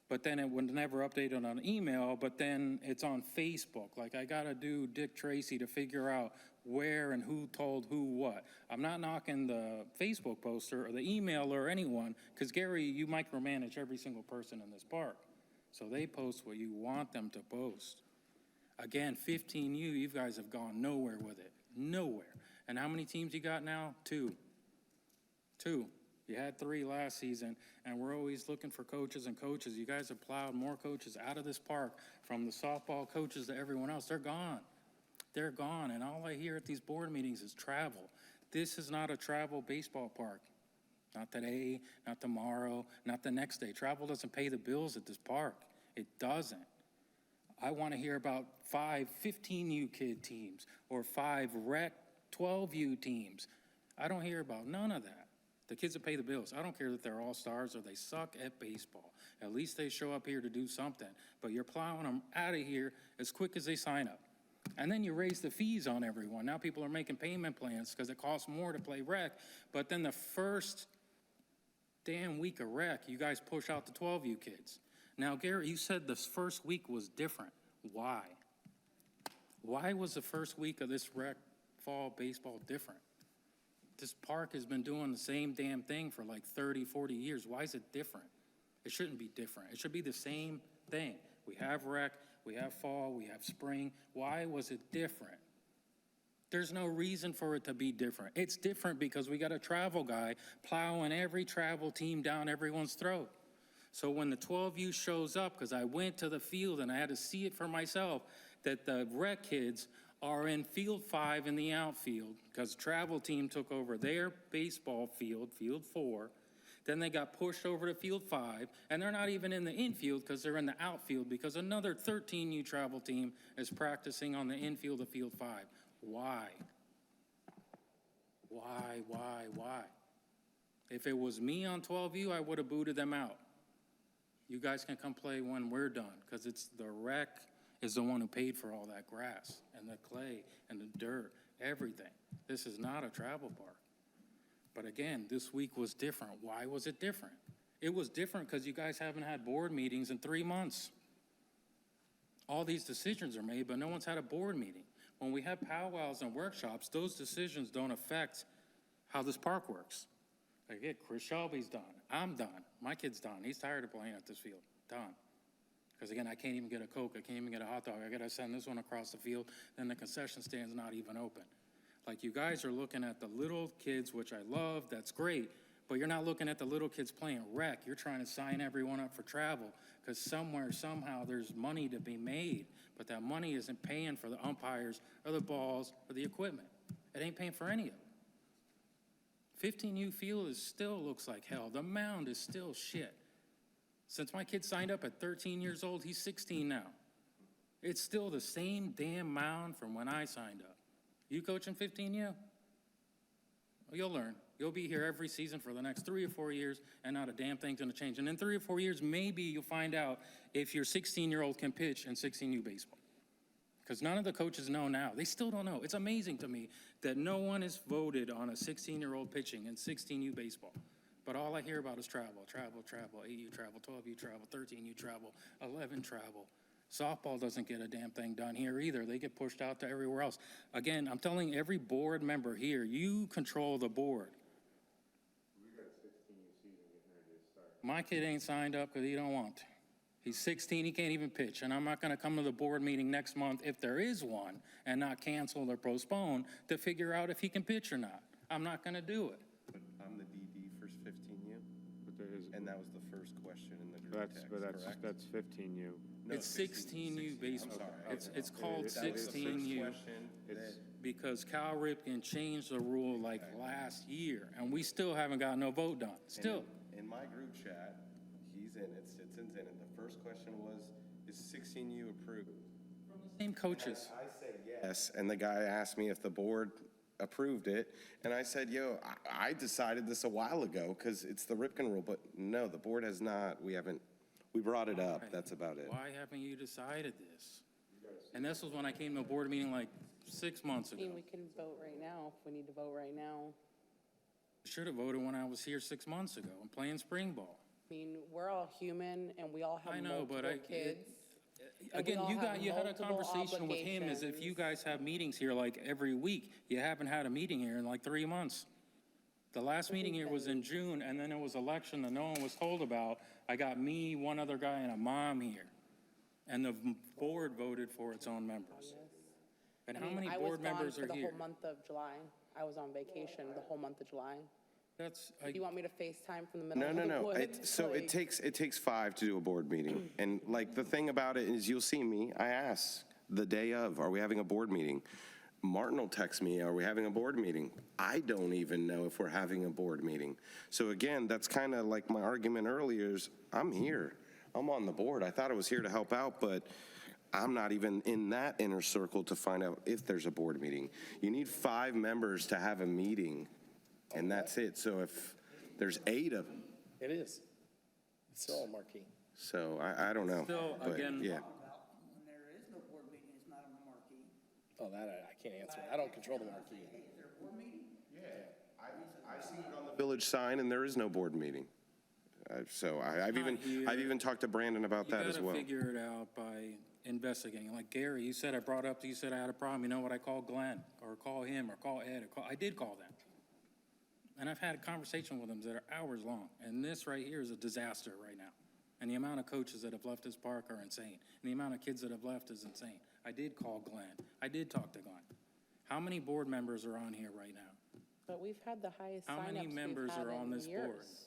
but then it was never updated on email, but then it's on Facebook. Like, I gotta do Dick Tracy to figure out where and who told who what. I'm not knocking the Facebook poster or the email or anyone, because Gary, you micromanage every single person in this park. So they post what you want them to post. Again, 15U, you guys have gone nowhere with it, nowhere. And how many teams you got now? 2. You had 3 last season, and we're always looking for coaches and coaches. You guys have plowed more coaches out of this park, from the softball coaches to everyone else. They're gone. They're gone, and all I hear at these board meetings is travel. This is not a travel baseball park. Not today, not tomorrow, not the next day. Travel doesn't pay the bills at this park. It doesn't. I want to hear about 5 15U kid teams or 5 rec 12U teams. I don't hear about none of that. The kids that pay the bills. I don't care that they're all stars or they suck at baseball. At least they show up here to do something. But you're plowing them out of here as quick as they sign up. And then you raise the fees on everyone. Now people are making payment plans because it costs more to play rec. But then the first damn week of rec, you guys push out the 12U kids. Now, Gary, you said the first week was different. Why? Why was the first week of this rec fall baseball different? This park has been doing the same damn thing for like 30, 40 years. Why is it different? It shouldn't be different. It should be the same thing. We have rec, we have fall, we have spring. Why was it different? There's no reason for it to be different. It's different because we got a travel guy plowing every travel team down everyone's throat. So when the 12U shows up, because I went to the field and I had to see it for myself, that the rec kids are in field 5 in the outfield because travel team took over their baseball field, field 4. Then they got pushed over to field 5, and they're not even in the infield because they're in the outfield because another 13U travel team is practicing on the infield of field 5. Why? Why? If it was me on 12U, I would have booted them out. You guys can come play when we're done because it's the rec is the one who paid for all that grass and the clay and the dirt, everything. This is not a travel park. But again, this week was different. Why was it different? It was different because you guys haven't had board meetings in 3 months. All these decisions are made, but no one's had a board meeting. When we have powwows and workshops, those decisions don't affect how this park works. Again, Chris Shelby's done. I'm done. My kid's done. He's tired of playing at this field. Done. Because again, I can't even get a Coke, I can't even get a hot dog, I gotta send this one across the field, then the concession stand's not even open. Like, you guys are looking at the little kids, which I love, that's great, but you're not looking at the little kids playing rec. You're trying to sign everyone up for travel, because somewhere, somehow, there's money to be made, but that money isn't paying for the umpires, or the balls, or the equipment. It ain't paying for any of it. 15U field still looks like hell. The mound is still shit. Since my kid signed up at 13 years old, he's 16 now. It's still the same damn mound from when I signed up. You coaching 15U? Well, you'll learn. You'll be here every season for the next 3 or 4 years, and not a damn thing's gonna change. And in 3 or 4 years, maybe you'll find out if your 16-year-old can pitch in 16U baseball. Because none of the coaches know now. They still don't know. It's amazing to me that no one has voted on a 16-year-old pitching in 16U baseball. But all I hear about is travel, travel, travel, 8U travel, 12U travel, 13U travel, 11 travel. Softball doesn't get a damn thing done here either. They get pushed out to everywhere else. Again, I'm telling every board member here, you control the board. My kid ain't signed up because he don't want to. He's 16, he can't even pitch, and I'm not gonna come to the board meeting next month, if there is one, and not cancel or postpone to figure out if he can pitch or not. I'm not gonna do it. But I'm the DD for 15U, But there is, and that was the first question in the group text, correct? that's 15U. No, It's 16U baseball. I'm sorry. It's called That was the first 16U. question that- Because Cal Ripken changed the rule like last year, and we still haven't got no vote done, still. In my group chat, he's in it, Stitson's in it. The first question was, is 16U approved? Same coaches. I said yes, and the guy asked me if the board approved it, and I said, I decided this a while ago, because it's the Ripken rule, but no, the board has not, we brought it up, that's about it. Why haven't you decided this? And this was when I came to a board meeting like 6 months I ago. mean, we can vote right now if we need to vote right now. Should have voted when I was here 6 months ago and playing spring ball. I mean, we're all human and we all have I know, but multiple kids. And we Again, all have you had a multiple conversation with him as if you obligations. guys have meetings here like every week. You haven't had a meeting here in like 3 months. The last meeting here was in June, and then it was election that no one was told about. I got me, one other guy, and a mom here. And the board voted for its own members. And how many board members are I was gone for the here? whole month of July. I was on vacation the whole month of July. That's, Do you want me to FaceTime from the middle No, of the no, no. woods? So Like- it takes 5 to do a board meeting. And like, the thing about it is, you'll see me, I ask the day of, are we having a board meeting? Martin will text me, are we having a board meeting? I don't even know if we're having a board meeting. So again, that's kind of like my argument earlier is, I'm here. I'm on the board. I thought I was here to help out, but I'm not even in that inner circle to find out if there's a board meeting. You need 5 members to have a meeting, and that's it. So if there's 8 of them, It is. It's still a marquee. so I don't know. Still, but again- yeah. About when there is no board meeting, it's not on the marquee. Oh, that I can't answer. I don't control the marquee. Hey, is there a board meeting? I see it on the village sign, and there is no board meeting. So I've even talked to Brandon about that as well. You gotta figure it out by investigating. Like Gary, you said I brought up, you said I had a problem. You know what? I called Glenn, or call him, or call Ed, I did call them. And I've had a conversation with them that are hours long. And this right here is a disaster right now. And the amount of coaches that have left this park are insane. And the amount of kids that have left is insane. I did call Glenn. I did talk to Glenn. How many board members are on here right now? But we've had the highest How many signups we've members had are on in this board? years.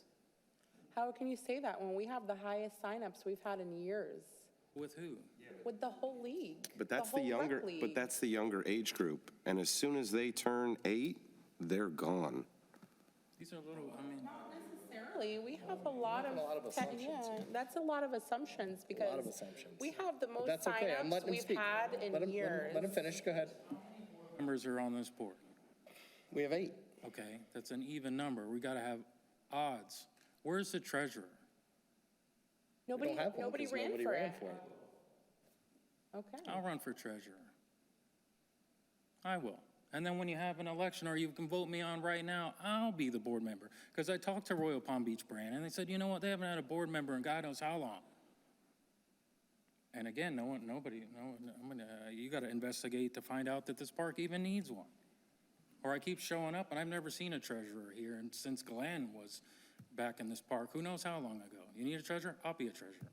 How can you say that when we have the highest signups we've had in years? With who? With the whole league. But that's the whole rec younger, but league. that's the younger age group. And as soon as they turn 8, they're gone. These are little, I mean, Not necessarily. We have a lot of. a lot of assumptions. Yeah, that's a lot of assumptions because. of assumptions. We have the most That's okay. I'm signups letting him we've speak. had in years. Let him finish. Go ahead. members are on this board. We have 8. Okay, that's an even number. We gotta have odds. Where's the treasurer? We Nobody, don't have one nobody 'cause ran nobody for ran it. for it. Okay. I'll run for treasurer. I will. And then when you have an election, or you can vote me on right now, I'll be the board member. Because I talked to Royal Palm Beach Brand, and they said, you know what, they haven't had a board member in God knows how long. And again, you gotta investigate to find out that this park even needs one. Or I keep showing up, and I've never seen a treasurer here, and since Glenn was back in this park, who knows how long ago. You need a treasurer? I'll be a treasurer.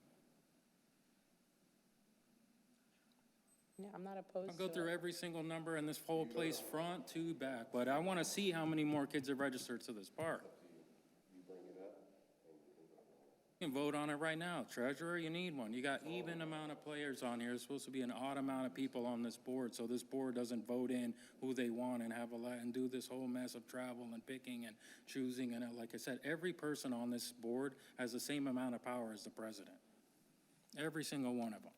Yeah, I'm not opposed I'll go to through it. every single number in this whole place, front to back, but I want to see how many more kids are registered to this park. You can vote on it right now. Treasurer, you need one. You got even amount of players on here. There's supposed to be an odd amount of people on this board, so this board doesn't vote in who they want and have a lot, and do this whole mess of travel and picking and choosing. And like I said, every person on this board has the same amount of power as the president. Every single one of them.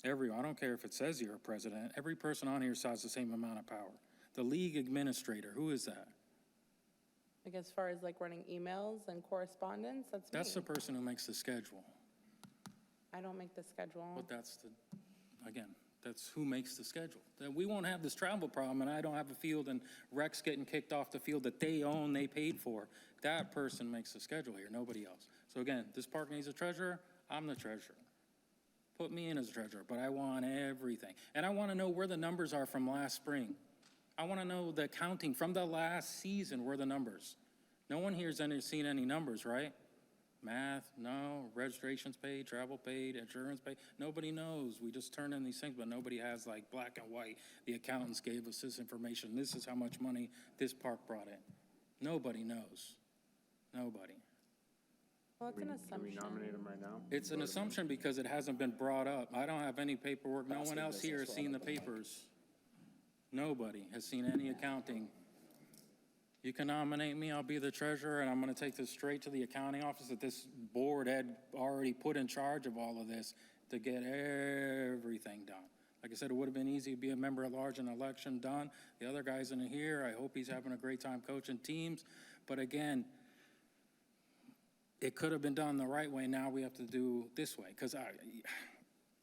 I don't care if it says you're a president, every person on here has the same amount of power. The league administrator, who is that? Like as far as like running emails and correspondence, that's me. That's the person who makes the schedule. I don't make the schedule. But that's who makes the schedule. Then we won't have this travel problem, and I don't have a field and Rex getting kicked off the field that they own, they paid for. That person makes the schedule here, nobody else. So again, this park needs a treasurer, I'm the treasurer. Put me in as treasurer, but I want everything. And I want to know where the numbers are from last spring. I want to know the counting from the last season, where the numbers. No one here's seen any numbers, right? Math, no. Registrations paid, travel paid, insurance paid. Nobody knows. We just turn in these things, but nobody has like black and white. The accountants gave us this information. This is how much money this park brought in. Nobody knows. Nobody. Well, it's an Can we assumption. nominate him right now? It's an assumption because it hasn't been brought up. I don't have any paperwork. No one else here has seen the papers. Nobody has seen any accounting. You can nominate me, I'll be the treasurer, and I'm gonna take this straight to the accounting office that this board had already put in charge of all of this to get everything done. Like I said, it would have been easy to be a member at large in an election done. The other guy's in here, I hope he's having a great time coaching teams. But again, it could have been done the right way, now we have to do this way. Because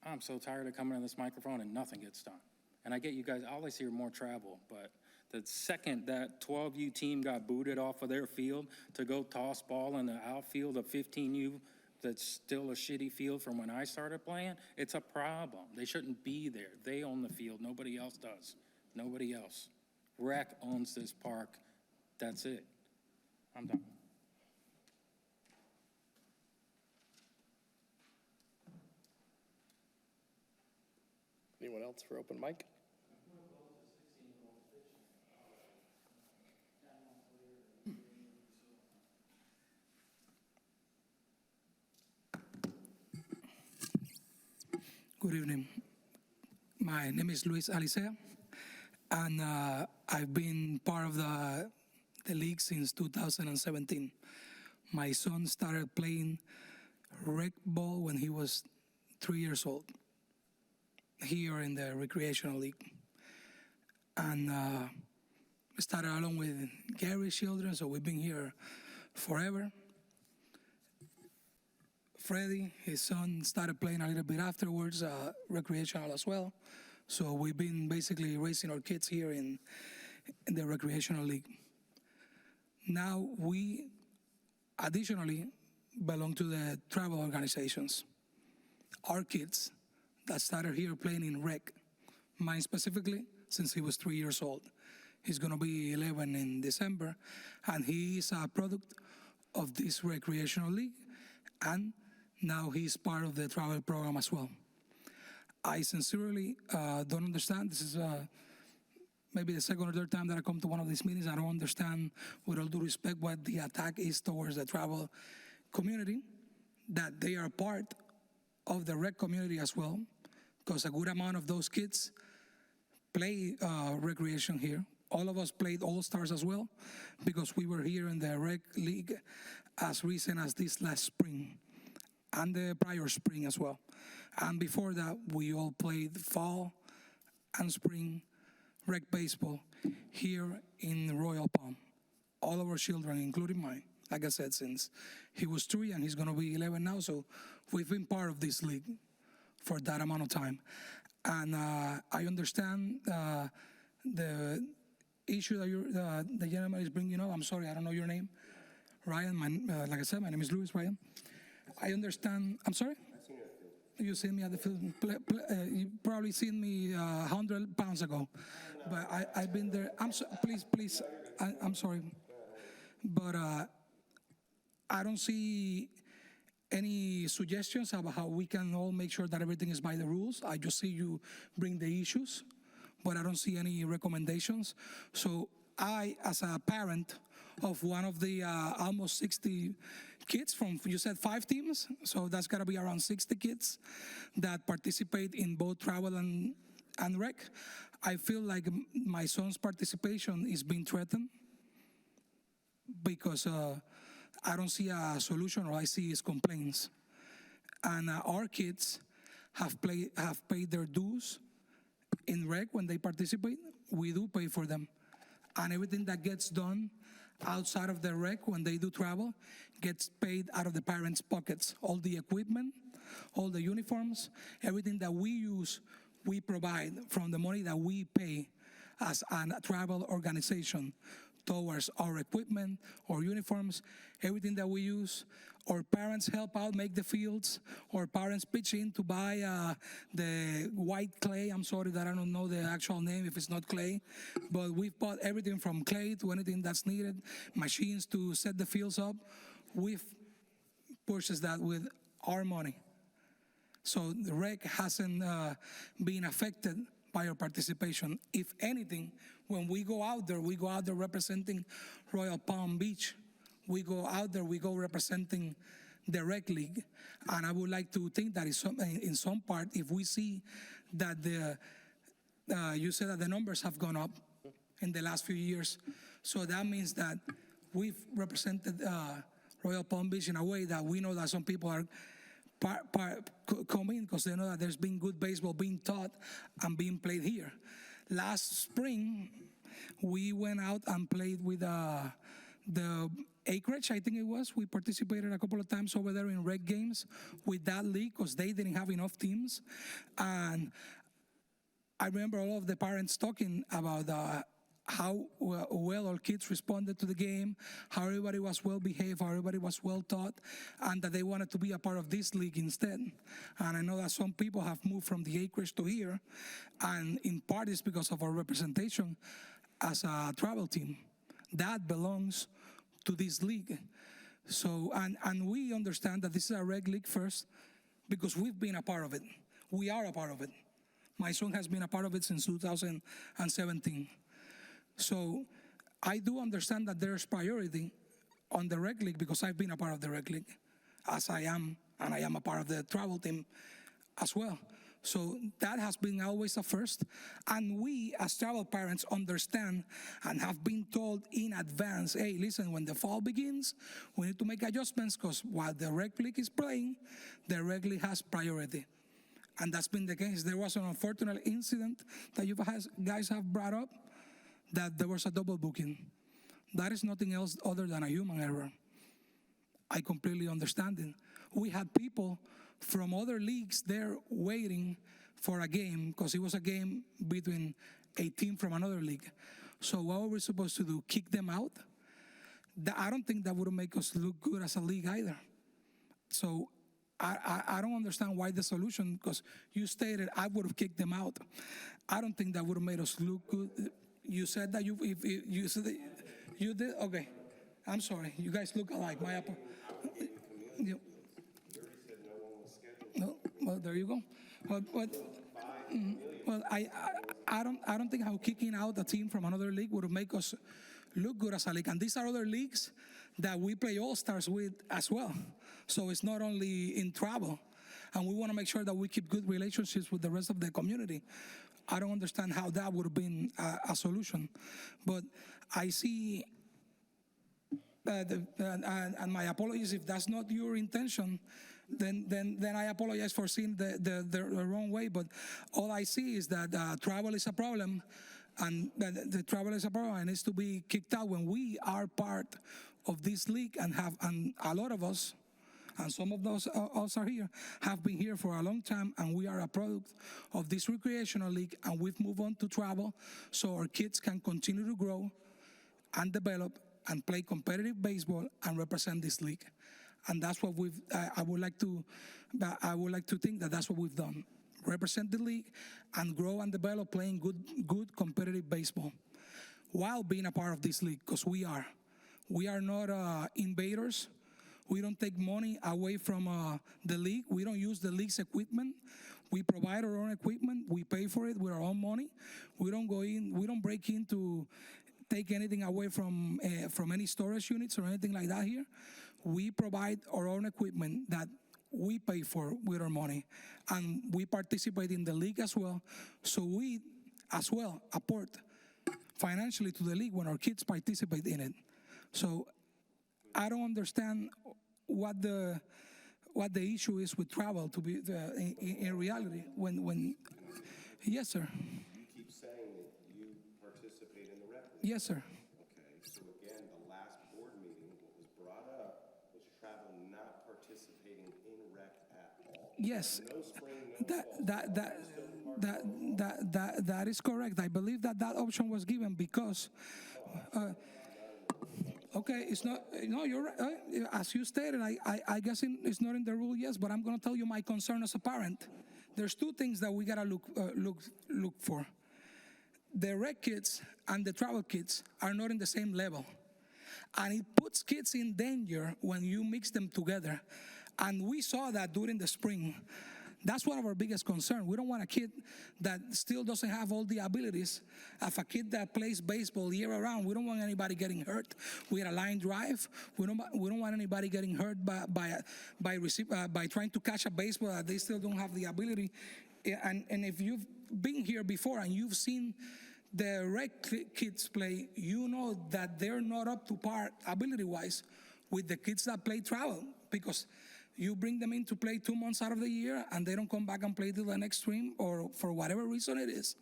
I'm so tired of coming to this microphone and nothing gets done. And I get you guys, all I see are more travel, but the second that 12U team got booted off of their field to go toss ball in the outfield of 15U, that's still a shitty field from when I started playing, it's a problem. They shouldn't be there. They own the field, nobody else does. Nobody else. Rec owns this park, that's it. I'm done. Anyone else for open mic? Good evening. My name is Luis Alicea, and I've been part of the league since 2017. My son started playing rec ball when he was 3 years old here in the recreational league. And we started along with Gary's children, so we've been here forever. Freddie, his son, started playing a little bit afterwards, recreational as well. So we've been basically raising our kids here in the recreational league. Now we additionally belong to the travel organizations. Our kids that started here playing in rec, mine specifically, since he was 3 years old. He's gonna be 11 in December, and he is a product of this recreational league, and now he's part of the travel program as well. I sincerely don't understand. This is maybe the second or third time that I come to one of these meetings. I don't understand, with all due respect, what the attack is towards the travel community, that they are part of the rec community as well, because a good amount of those kids play recreation here. All of us played All-Stars as well, because we were here in the rec league as recent as this last spring, and the prior spring as well. And before that, we all played fall and spring rec baseball here in Royal Palm. All of our children, including mine, like I said, since he was 3 and he's gonna be 11 now, so we've been part of this league for that amount of time. And I understand the issue that the gentleman is bringing up. I'm sorry, I don't know your name. Ryan, like I said, my name is Luis, Ryan. I understand, I'm sorry? You seen me at the field, you probably seen me 100 pounds ago, but I've been there. Please, I'm sorry. But I don't see any suggestions about how we can all make sure that everything is by the rules? I just see you bring the issues, but I don't see any recommendations. So I, as a parent of one of the almost 60 kids from, you said 5 teams, so that's gotta be around 60 kids that participate in both travel and rec. I feel like my son's participation is being threatened because I don't see a solution. All I see is complaints. And our kids have paid their dues in rec when they participate. We do pay for them. And everything that gets done outside of the rec when they do travel gets paid out of the parents' pockets. All the equipment, all the uniforms, everything that we use, we provide from the money that we pay as a travel organization towards our equipment, our uniforms, everything that we use. Our parents help out make the fields. Our parents pitch in to buy the white clay. I'm sorry that I don't know the actual name if it's not clay, but we've bought everything from clay to anything that's needed, machines to set the fields up. We've purchased that with our money. So the rec hasn't been affected by our participation. If anything, when we go out there representing Royal Palm Beach. We go out there, we go representing the rec league. And I would like to think that in some part, if we see that you said that the numbers have gone up in the last few years, so that means that we've represented Royal Palm Beach in a way that we know that some people are coming because they know that there's been good baseball being taught and being played here. Last spring, we went out and played with the Acreage, I think it was. We participated a couple of times over there in rec games with that league because they didn't have enough teams. And I remember all of the parents talking about how well our kids responded to the game, how everybody was well behaved, how everybody was well taught, and that they wanted to be a part of this league instead. And I know that some people have moved from the Acreage to here, and in part it's because of our representation as a travel team. That belongs to this league. So, and we understand that this is a rec league first because we've been a part of it. We are a part of it. My son has been a part of it since 2017. So I do understand that there's priority on the rec league because I've been a part of the rec league, as I am, and I am a part of the travel team as well. So that has been always a first. And we, as travel parents, understand and have been told in advance, hey, listen, when the fall begins, we need to make adjustments because while the rec league is playing, the rec league has priority. And that's been the case. There was an unfortunate incident that you guys have brought up, that there was a double booking. That is nothing else other than a human error. I completely understand it. We had people from other leagues there waiting for a game because it was a game between a team from another league. So what were we supposed to do? Kick them out? I don't think that would make us look good as a league either. So I don't understand why the solution, because you stated I would have kicked them out. I don't think that would have made us look good. You said that if you said that you did? Okay. I'm sorry. You guys look alike. No, well, there you go. Well, I don't think how kicking out a team from another league would make us look good as a league. And these are other leagues that we play all-stars with as well. So it's not only in travel. And we want to make sure that we keep good relationships with the rest of the community. I don't understand how that would have been a solution. But I see, and my apologies if that's not your intention, then I apologize for seeing the wrong way. But all I see is that travel is a problem, and the travel is a problem and needs to be kicked out when we are part of this league and a lot of us, and some of those us are here, have been here for a long time, and we are a product of this recreational league, and we've moved on to travel so our kids can continue to grow and develop and play competitive baseball and represent this league. And that's what I would like to think that that's what we've done. Represent the league and grow and develop playing good competitive baseball while being a part of this league, because we are. We are not invaders. We don't take money away from the league. We don't use the league's equipment. We provide our own equipment. We pay for it with our own money. We don't go in, we don't break in to take anything away from any storage units or anything like that here. We provide our own equipment that we pay for with our money. And we participate in the league as well. So we as well apport financially to the league when our kids participate in it. So I don't understand what the issue is with travel to be in reality when yes sir. You keep saying that you participate in the rec league. Yes sir. Okay, so again, the last board meeting, what was brought up was travel not participating in rec at all. Yes. No spring, no fall. That is correct. I believe that option was given because okay, it's not, no, you're right. As you stated, I guess it's not in the rule, yes, but I'm going to tell you my concern as a parent. There's two things that we got to look for. The rec kids and the travel kids are not in the same level. And it puts kids in danger when you mix them together. And we saw that during the spring. That's one of our biggest concerns. We don't want a kid that still doesn't have all the abilities of a kid that plays baseball year round. We don't want anybody getting hurt with a line drive. We don't want anybody getting hurt by trying to catch a baseball that they still don't have the ability. And if you've been here before and you've seen the rec kids play, you know that they're not up to par ability-wise with the kids that play travel, because you bring them in to play 2 months out of the year and they don't come back and play till the next stream, or for whatever reason it is.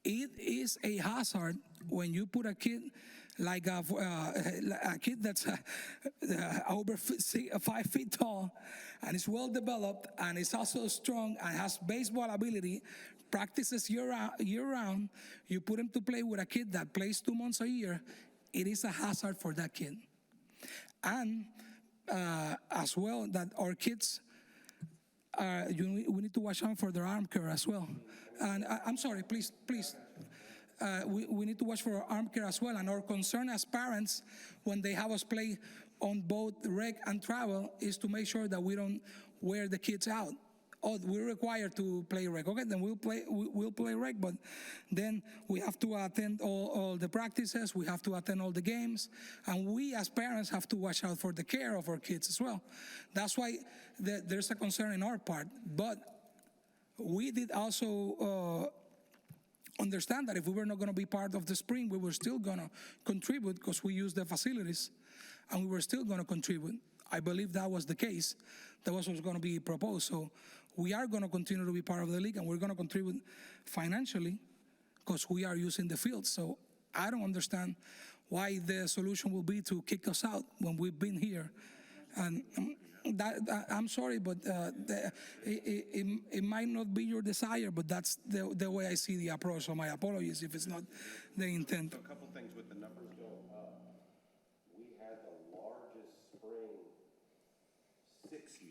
It is a hazard when you put a kid like a kid that's over 5 feet tall and is well developed and is also strong and has baseball ability, practices year round. You put him to play with a kid that plays 2 months a year. It is a hazard for that kid. And as well, that our kids, we need to watch out for their arm care as well. And I'm sorry, please. We need to watch for our arm care as well. And our concern as parents, when they have us play on both rec and travel, is to make sure that we don't wear the kids out. Oh, we're required to play rec. Okay, then we'll play rec, but then we have to attend all the practices, we have to attend all the games, and we as parents have to watch out for the care of our kids as well. That's why there's a concern in our part, but we did also understand that if we were not going to be part of the spring, we were still going to contribute because we use the facilities, and we were still going to contribute. I believe that was the case. That was what was going to be proposed. So we are going to continue to be part of the league, and we're going to contribute financially because we are using the field. So I don't understand why the solution will be to kick us out when we've been here. And I'm sorry, but it might not be your desire, but that's the way I see the approach. So my apologies if it's not the intent. A couple things with the numbers going up. We had the largest spring 6U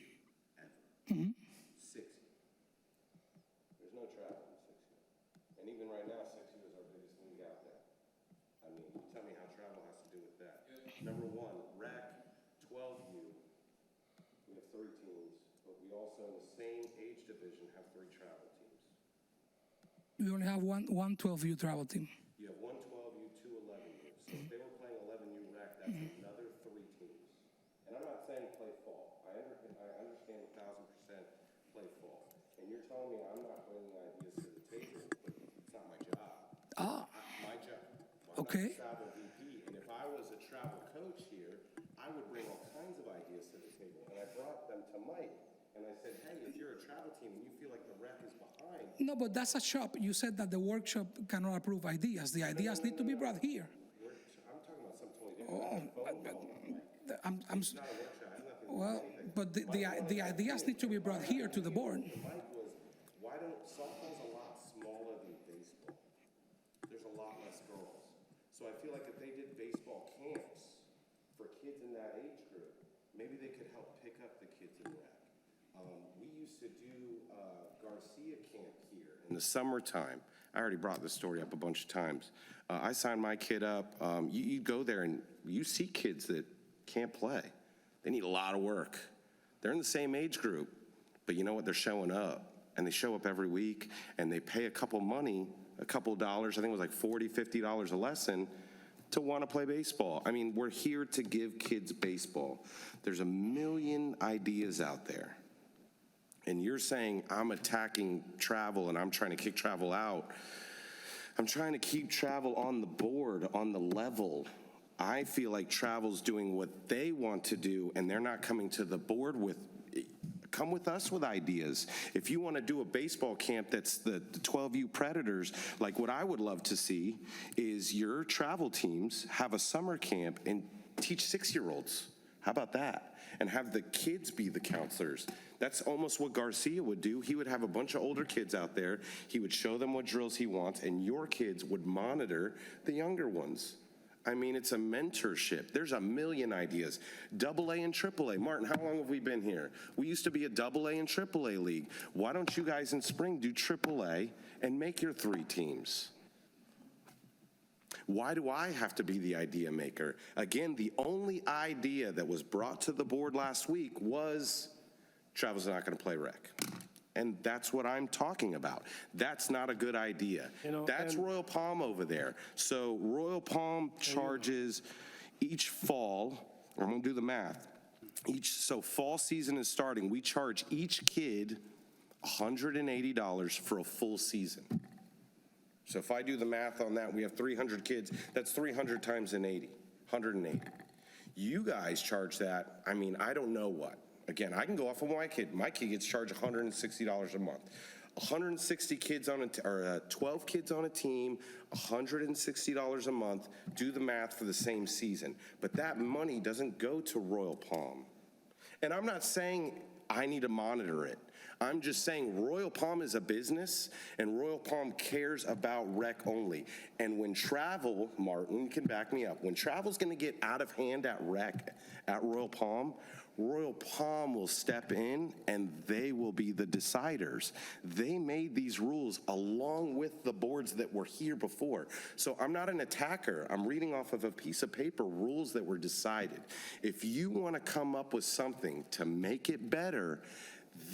ever. 6U. There's no travel in 6U. And even right now, 6U is our biggest league out there. I mean, tell me how travel has to do with that. Number one, rec, 12U. We have 3 teams, but we also, in the same age division, have 3 travel teams. We only have one 12U travel team. You have 1 12U, 2 11U. So if they were playing 11U rec, that's another 3 teams. And I'm not saying play fall. I understand 1,000% play fall. And you're telling me I'm not bringing ideas to the table, but it's not my job. My job. Okay. I'm not a travel VP. And if I was a travel coach here, I would bring all kinds of ideas to the table. And I brought them to Mike. And I said, hey, if you're a travel team and you feel like the rec is behind. No, but that's a shop. You said that the workshop cannot approve ideas. The ideas need to be brought here. I'm talking about something totally different. I'm well, but the ideas need to be brought here to the board. Mike was, why don't, softball's a lot smaller than baseball. There's a lot less girls. So I feel like if they did baseball camps for kids in that age group, maybe they could help pick up the kids in rec. We used to do Garcia camp here in the summertime. I already brought this story up a bunch of times. I signed my kid up. You go there and you see kids that can't play. They need a lot of work. They're in the same age group, but you know what? They're showing up, and they show up every week, and they pay a couple dollars, I think it was like $40, $50 a lesson, to want to play baseball. I mean, we're here to give kids baseball. There's a million ideas out there. And you're saying I'm attacking travel and I'm trying to kick travel out. I'm trying to keep travel on the board, on the level. I feel like travel's doing what they want to do, and they're not coming to the board with, come with us with ideas. If you want to do a baseball camp that's the 12U Predators, like what I would love to see is your travel teams have a summer camp and teach 6-year-olds. How about that? And have the kids be the counselors. That's almost what Garcia would do. He would have a bunch of older kids out there. He would show them what drills he wants, and your kids would monitor the younger ones. I mean, it's a mentorship. There's a million ideas. AA and AAA. Martin, how long have we been here? We used to be a AA and AAA league. Why don't you guys in spring do AAA and make your 3 teams? Why do I have to be the idea maker? Again, the only idea that was brought to the board last week was travel's not going to play rec. And that's what I'm talking about. That's not a good idea. You know, that's and- Royal Palm over there. So Royal Palm charges each fall, I'm going to do the math. So fall season is starting. We charge each kid $180 for a full season. So if I do the math on that, we have 300 kids. That's 300 times an 80, 180. You guys charge that, I mean, I don't know what. Again, I can go off of my kid. My kid gets charged $160 a month. 160 kids on 12 kids on a team, $160 a month. Do the math for the same season. But that money doesn't go to Royal Palm. And I'm not saying I need to monitor it. I'm just saying Royal Palm is a business, and Royal Palm cares about rec only. And when travel, Martin can back me up, when travel's going to get out of hand at rec at Royal Palm will step in, and they will be the deciders. They made these rules along with the boards that were here before. So I'm not an attacker. I'm reading off of a piece of paper rules that were decided. If you want to come up with something to make it better,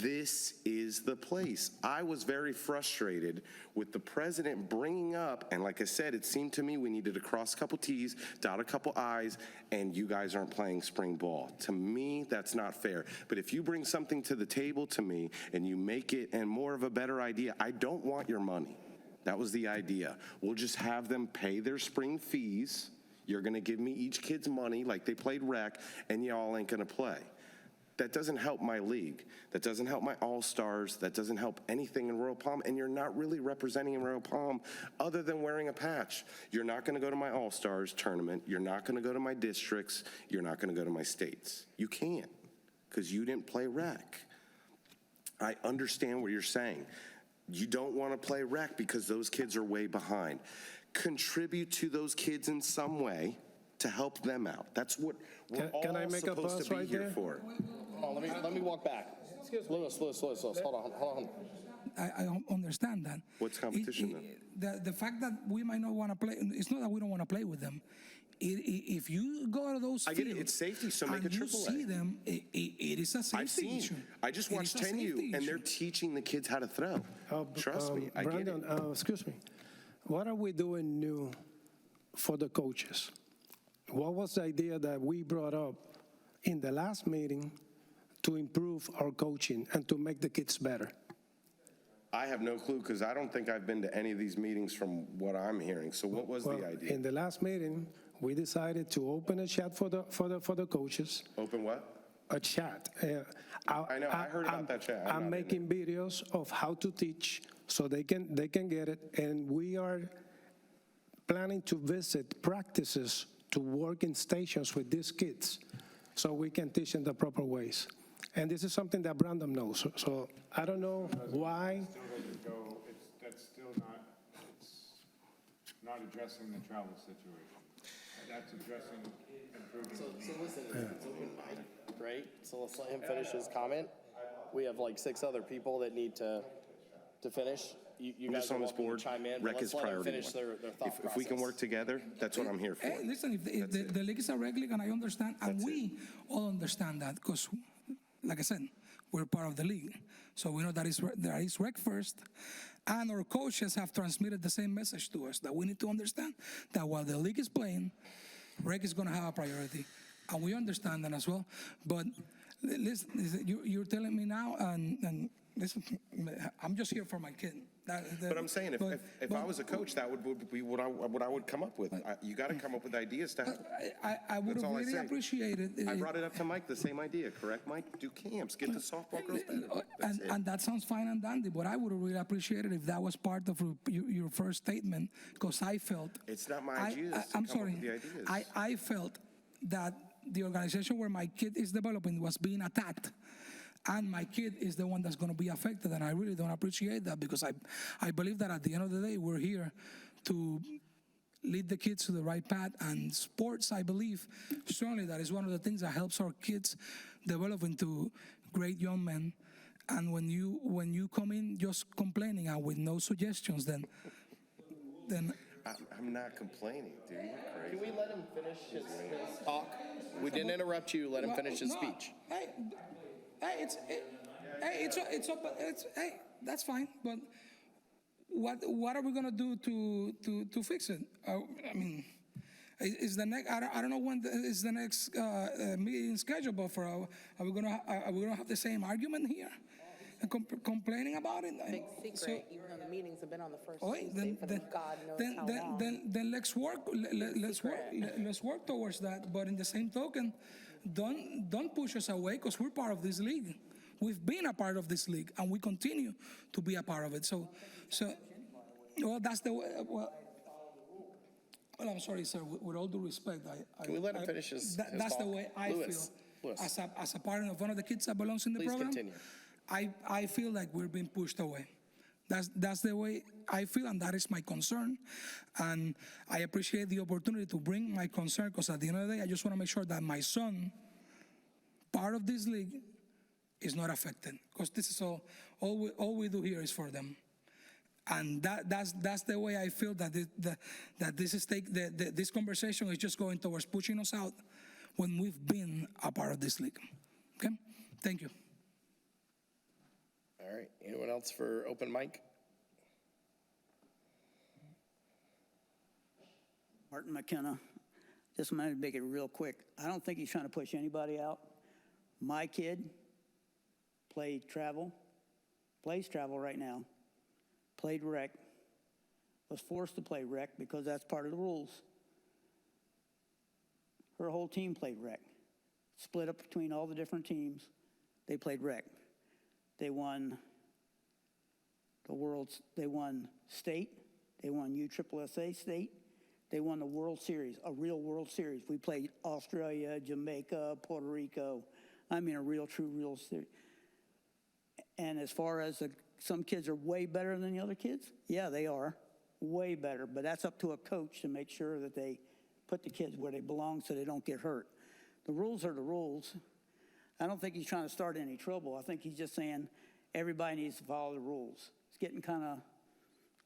this is the place. I was very frustrated with the president bringing up, and like I said, it seemed to me we needed to cross a couple T's, dot a couple I's, and you guys aren't playing spring ball. To me, that's not fair. But if you bring something to the table to me and you make it and more of a better idea, I don't want your money. That was the idea. We'll just have them pay their spring fees. You're gonna give me each kid's money like they played rec, and y'all ain't gonna play. That doesn't help my league. That doesn't help my all-stars. That doesn't help anything in Royal Palm, and you're not really representing in Royal Palm other than wearing a patch. You're not gonna go to my all-stars tournament. You're not gonna go to my districts. You're not gonna go to my states. You can't, because you didn't play rec. I understand what you're saying. You don't wanna play rec because those kids are way behind. Contribute to those kids in some way to help them out. That's what we're Can I all make a supposed pause to be right here there? for. Oh, let me walk back. Lewis, hold on. I understand that. What's competition The fact that we might not want to play, it's not that we don't want to play with them. If you go to those I get it, fields it's safety, so make and it you AAA. see them, it is a safety I've seen. issue. I just It watched is a 10U, safety and they're issue. teaching the kids how to throw. Trust me, I get it. Brandon, excuse me. What are we doing new for the coaches? What was the idea that we brought up in the last meeting to improve our coaching and to make the kids better? I have no clue, because I don't think I've been to any of these meetings from what I'm hearing. So what was Well, the idea? in the last meeting, we decided to open a chat for the coaches. Open what? A chat. I know, I heard about that chat. I'm not I'm in making videos of how to teach so they can get it, and we are planning to visit practices to work in stations with these kids so we can teach in the proper ways. And this is something that Brandon knows. So I don't know why. Still doesn't go, that's still not, it's not addressing the travel situation. That's addressing improving. So listen, it's open mic, right? So let's let him finish his comment. We have like 6 other people that need to finish. you I'm guys just are on this welcome to board. chime in, but Rec let's is let them priority finish one. their thought process. If we can work together, that's what I'm here for. Hey, listen, if the league is a rec league, and I understand, and we all understand that, because, like I said, we're part of the league. So we know that is rec first, and our coaches have transmitted the same message to us, that we need to understand that while the league is playing, rec is going to have a priority. And we understand that as well. But listen, you're telling me now, and listen, I'm just here for my kid. But I'm saying, if I was a coach, that would be what I would come up with. You got to come up with ideas to help. I would That's have all I really say. appreciated. I brought it up to Mike, the same idea, correct, Mike? Do camps, get the softball girls better. That's it. And that sounds fine and dandy, but I would have really appreciated if that was part of your first statement, because I felt. It's not my ideas to I'm come up sorry. with the ideas. I felt that the organization where my kid is developing was being attacked. And my kid is the one that's going to be affected, and I really don't appreciate that, because I believe that at the end of the day, we're here to lead the kids to the right path. And sports, I believe, certainly that is one of the things that helps our kids develop into great young men. And when you come in just complaining and with no suggestions, then I'm not complaining, dude. You're Can crazy. we let him finish his talk? We didn't interrupt you, let him finish his No, speech. Hey, that's fine. But what are we gonna do to fix it? I mean, is the next? I don't know when is the next meeting scheduled. But are we gonna have the same argument here and complaining about it? Big secret, even though the meetings have been on the first Oh, Tuesday for God knows how long. then let's work. Let's work towards that. But in the same token, don't push us away, because we're part of this league. We've been a part of this league, and we continue to be a part of it. So, well, that's the way. Well, I'm sorry, sir. With all due respect, Can we let him finish his That's the talk? way I Louis, feel. As a parent of one of the kids that belongs in the Please program, continue. I feel like we're being pushed away. That's the way I feel, and that is my concern. And I appreciate the opportunity to bring my concern, because at the end of the day, I just want to make sure that my son, part of this league, is not affected, because this is all we do here is for them. And that's the way I feel that this conversation is just going towards pushing us out when we've been a part of this league. Okay, thank you. All right, anyone else for open mic? Martin McKenna. Just wanted to make it real quick. I don't think he's trying to push anybody out. My kid plays travel right now, played rec, was forced to play rec because that's part of the rules. Her whole team played rec, split up between all the different teams. They played rec. They won they won state, they won USSSA state, they won the World Series, a real World Series. We played Australia, Jamaica, Puerto Rico. I mean, a real series. And as far as some kids are way better than the other kids, yeah, they are, way better. But that's up to a coach to make sure that they put the kids where they belong so they don't get hurt. The rules are the rules. I don't think he's trying to start any trouble. I think he's just saying everybody needs to follow the rules. It's getting kind of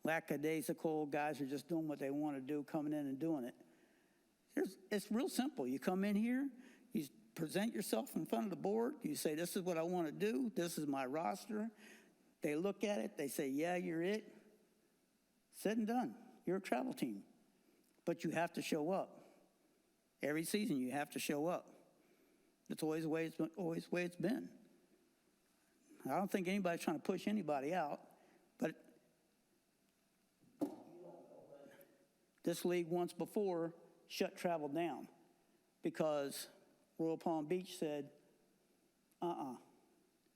lackadaisical. Guys are just doing what they want to do, coming in and doing it. It's real simple. You come in here, you present yourself in front of the board, you say, this is what I want to do, this is my roster. They look at it, they say, yeah, you're it. Said and done. You're a travel team. But you have to show up. Every season you have to show up. That's always the way it's been. I don't think anybody's trying to push anybody out, but this league once before shut travel down because Royal Palm Beach said,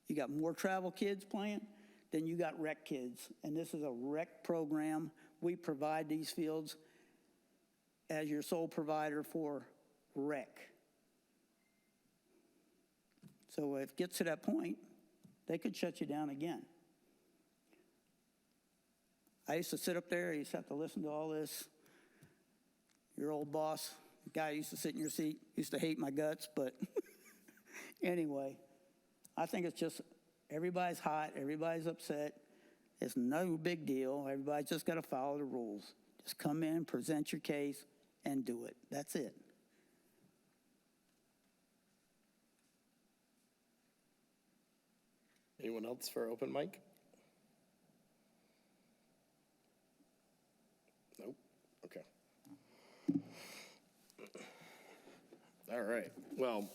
you got more travel kids playing than you got rec kids. And this is a rec program. We provide these fields as your sole provider for rec. So if it gets to that point, they could shut you down again. I used to sit up there, I used to have to listen to all this. Your old boss, the guy who used to sit in your seat, used to hate my guts, but anyway, I think it's just everybody's hot, everybody's upset. It's no big deal. Everybody's just got to follow the rules. Just come in, present your case, and do it. That's it. Anyone else for open mic? Nope, okay. All right, well,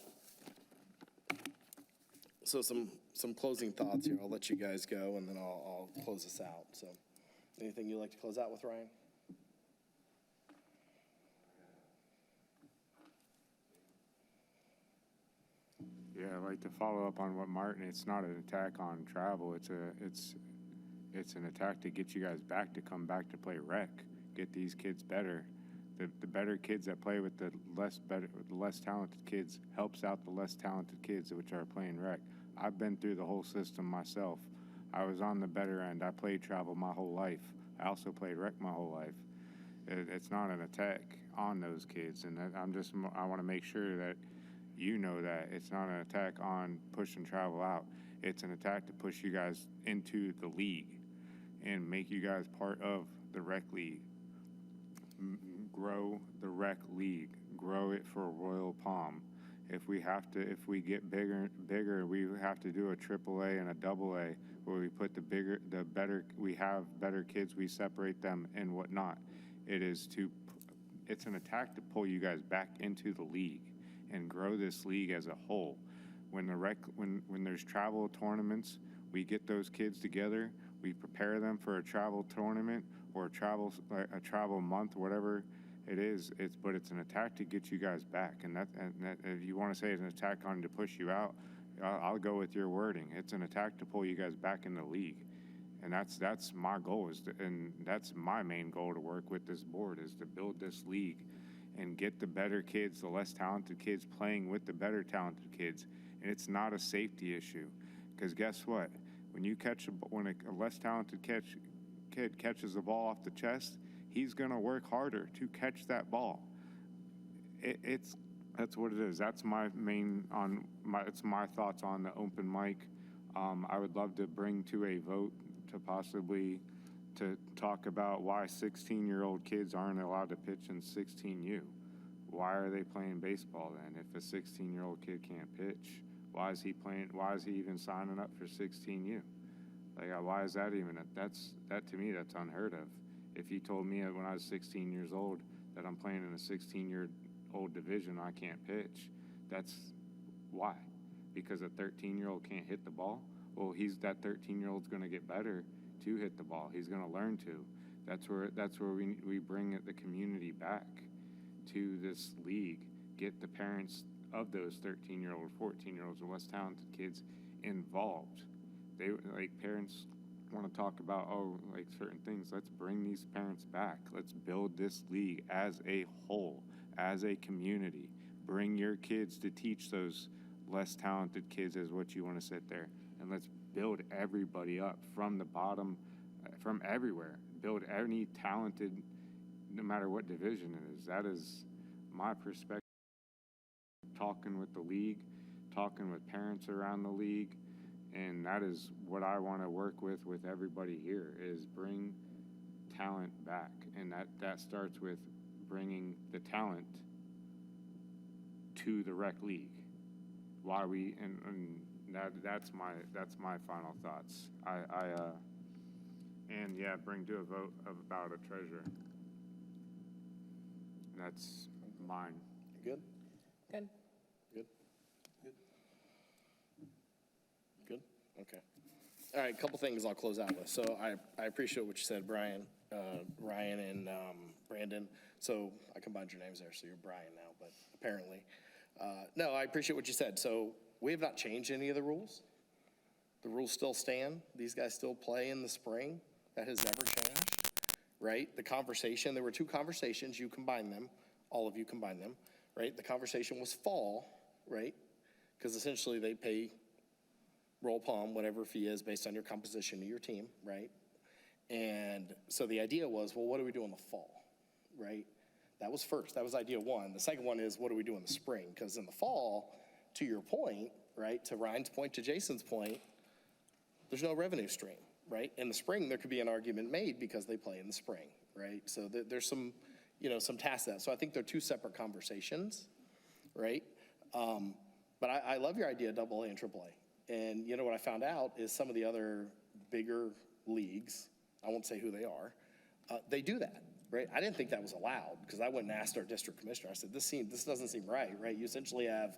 so some closing thoughts here. I'll let you guys go, and then I'll close this out. So, anything you'd like to close out with, Ryan? Yeah, I'd like to follow up on what Martin, it's not an attack on travel, it's an attack to get you guys back, to come back to play rec, get these kids better. The better kids that play with the less talented kids helps out the less talented kids which are playing rec. I've been through the whole system myself. I was on the better end. I played travel my whole life. I also played rec my whole life. It's not an attack on those kids, and I want to make sure that you know that it's not an attack on pushing travel out. It's an attack to push you guys into the league and make you guys part of the rec league. Grow the rec league. Grow it for Royal Palm. If we get bigger, we have to do a AAA and a AA where we put we have better kids, we separate them and whatnot. It's an attack to pull you guys back into the league and grow this league as a whole. When there's travel tournaments, we get those kids together, we prepare them for a travel tournament or a travel month, whatever it is. But it's an attack to get you guys back. And if you want to say it's an attack on to push you out, I'll go with your wording. It's an attack to pull you guys back in the league. And that's my goal, and that's my main goal to work with this board, is to build this league and get the better kids, the less talented kids playing with the better talented kids. And it's not a safety issue, because guess what? When a less talented kid catches the ball off the chest, he's going to work harder to catch that ball. That's what it is. That's my it's my thoughts on the open mic. I would love to bring to a vote to talk about why 16-year-old kids aren't allowed to pitch in 16U. Why are they playing baseball then? If a 16-year-old kid can't pitch, why is he even signing up for 16U? Why is that even? That to me, that's unheard of. If you told me when I was 16 years old that I'm playing in a 16-year-old division, I can't pitch, that's why? Because a 13-year-old can't hit the ball? Well, that 13-year-old's going to get better to hit the ball. He's going to learn to. That's where we bring the community back to this league. Get the parents of those 13-year-old, 14-year-olds, or less talented kids involved. Parents want to talk about certain things. Let's bring these parents back. Let's build this league as a whole, as a community. Bring your kids to teach those less talented kids is what you want to sit there. And let's build everybody up from the bottom, from everywhere. Build any talented, no matter what division it is. That is my perspective. Talking with the league, talking with parents around the league, and that is what I want to work with everybody here, is bring talent back. And that starts with bringing the talent to the rec league. Why we, and that's my final thoughts. Bring to a vote about a treasurer. That's mine. You good? Good. Good? Good? Okay. All right, a couple things I'll close out with. So I appreciate what you said, Ryan, and Brandon. So I combined your names there, so you're Brian now, but apparently. No, I appreciate what you said. So we have not changed any of the rules. The rules still stand. These guys still play in the spring. That has never changed, right? The conversation, there were two conversations. You combined them. All of you combined them, right? The conversation was fall, right? Because essentially they pay Royal Palm whatever fee is based on your composition of your team, right? And so the idea was, well, what do we do in the fall, right? That was first. That was idea one. The second one is, what do we do in the spring? Because in the fall, to your point, right, to Ryan's point, to Jason's point, there's no revenue stream, right? In the spring, there could be an argument made because they play in the spring, right? So there's some, some tasks to that. So I think they're two separate conversations, right? But I love your idea of AA and AAA. And what I found out is some of the other bigger leagues, I won't say who they are, they do that, right? I didn't think that was allowed because I went and asked our district commissioner. I said, this doesn't seem right? You essentially have,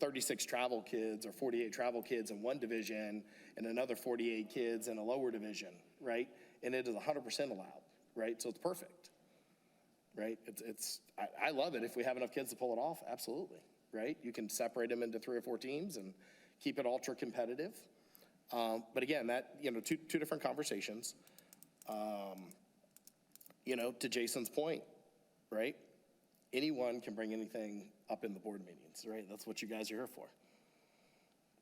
36 travel kids or 48 travel kids in one division and another 48 kids in a lower division, right? And it is 100% allowed, right? So it's perfect, right? I love it if we have enough kids to pull it off, absolutely, right? You can separate them into 3 or 4 teams and keep it ultra competitive. But again, that, two different conversations. To Jason's point, right? Anyone can bring anything up in the board meetings, right? That's what you guys are here for.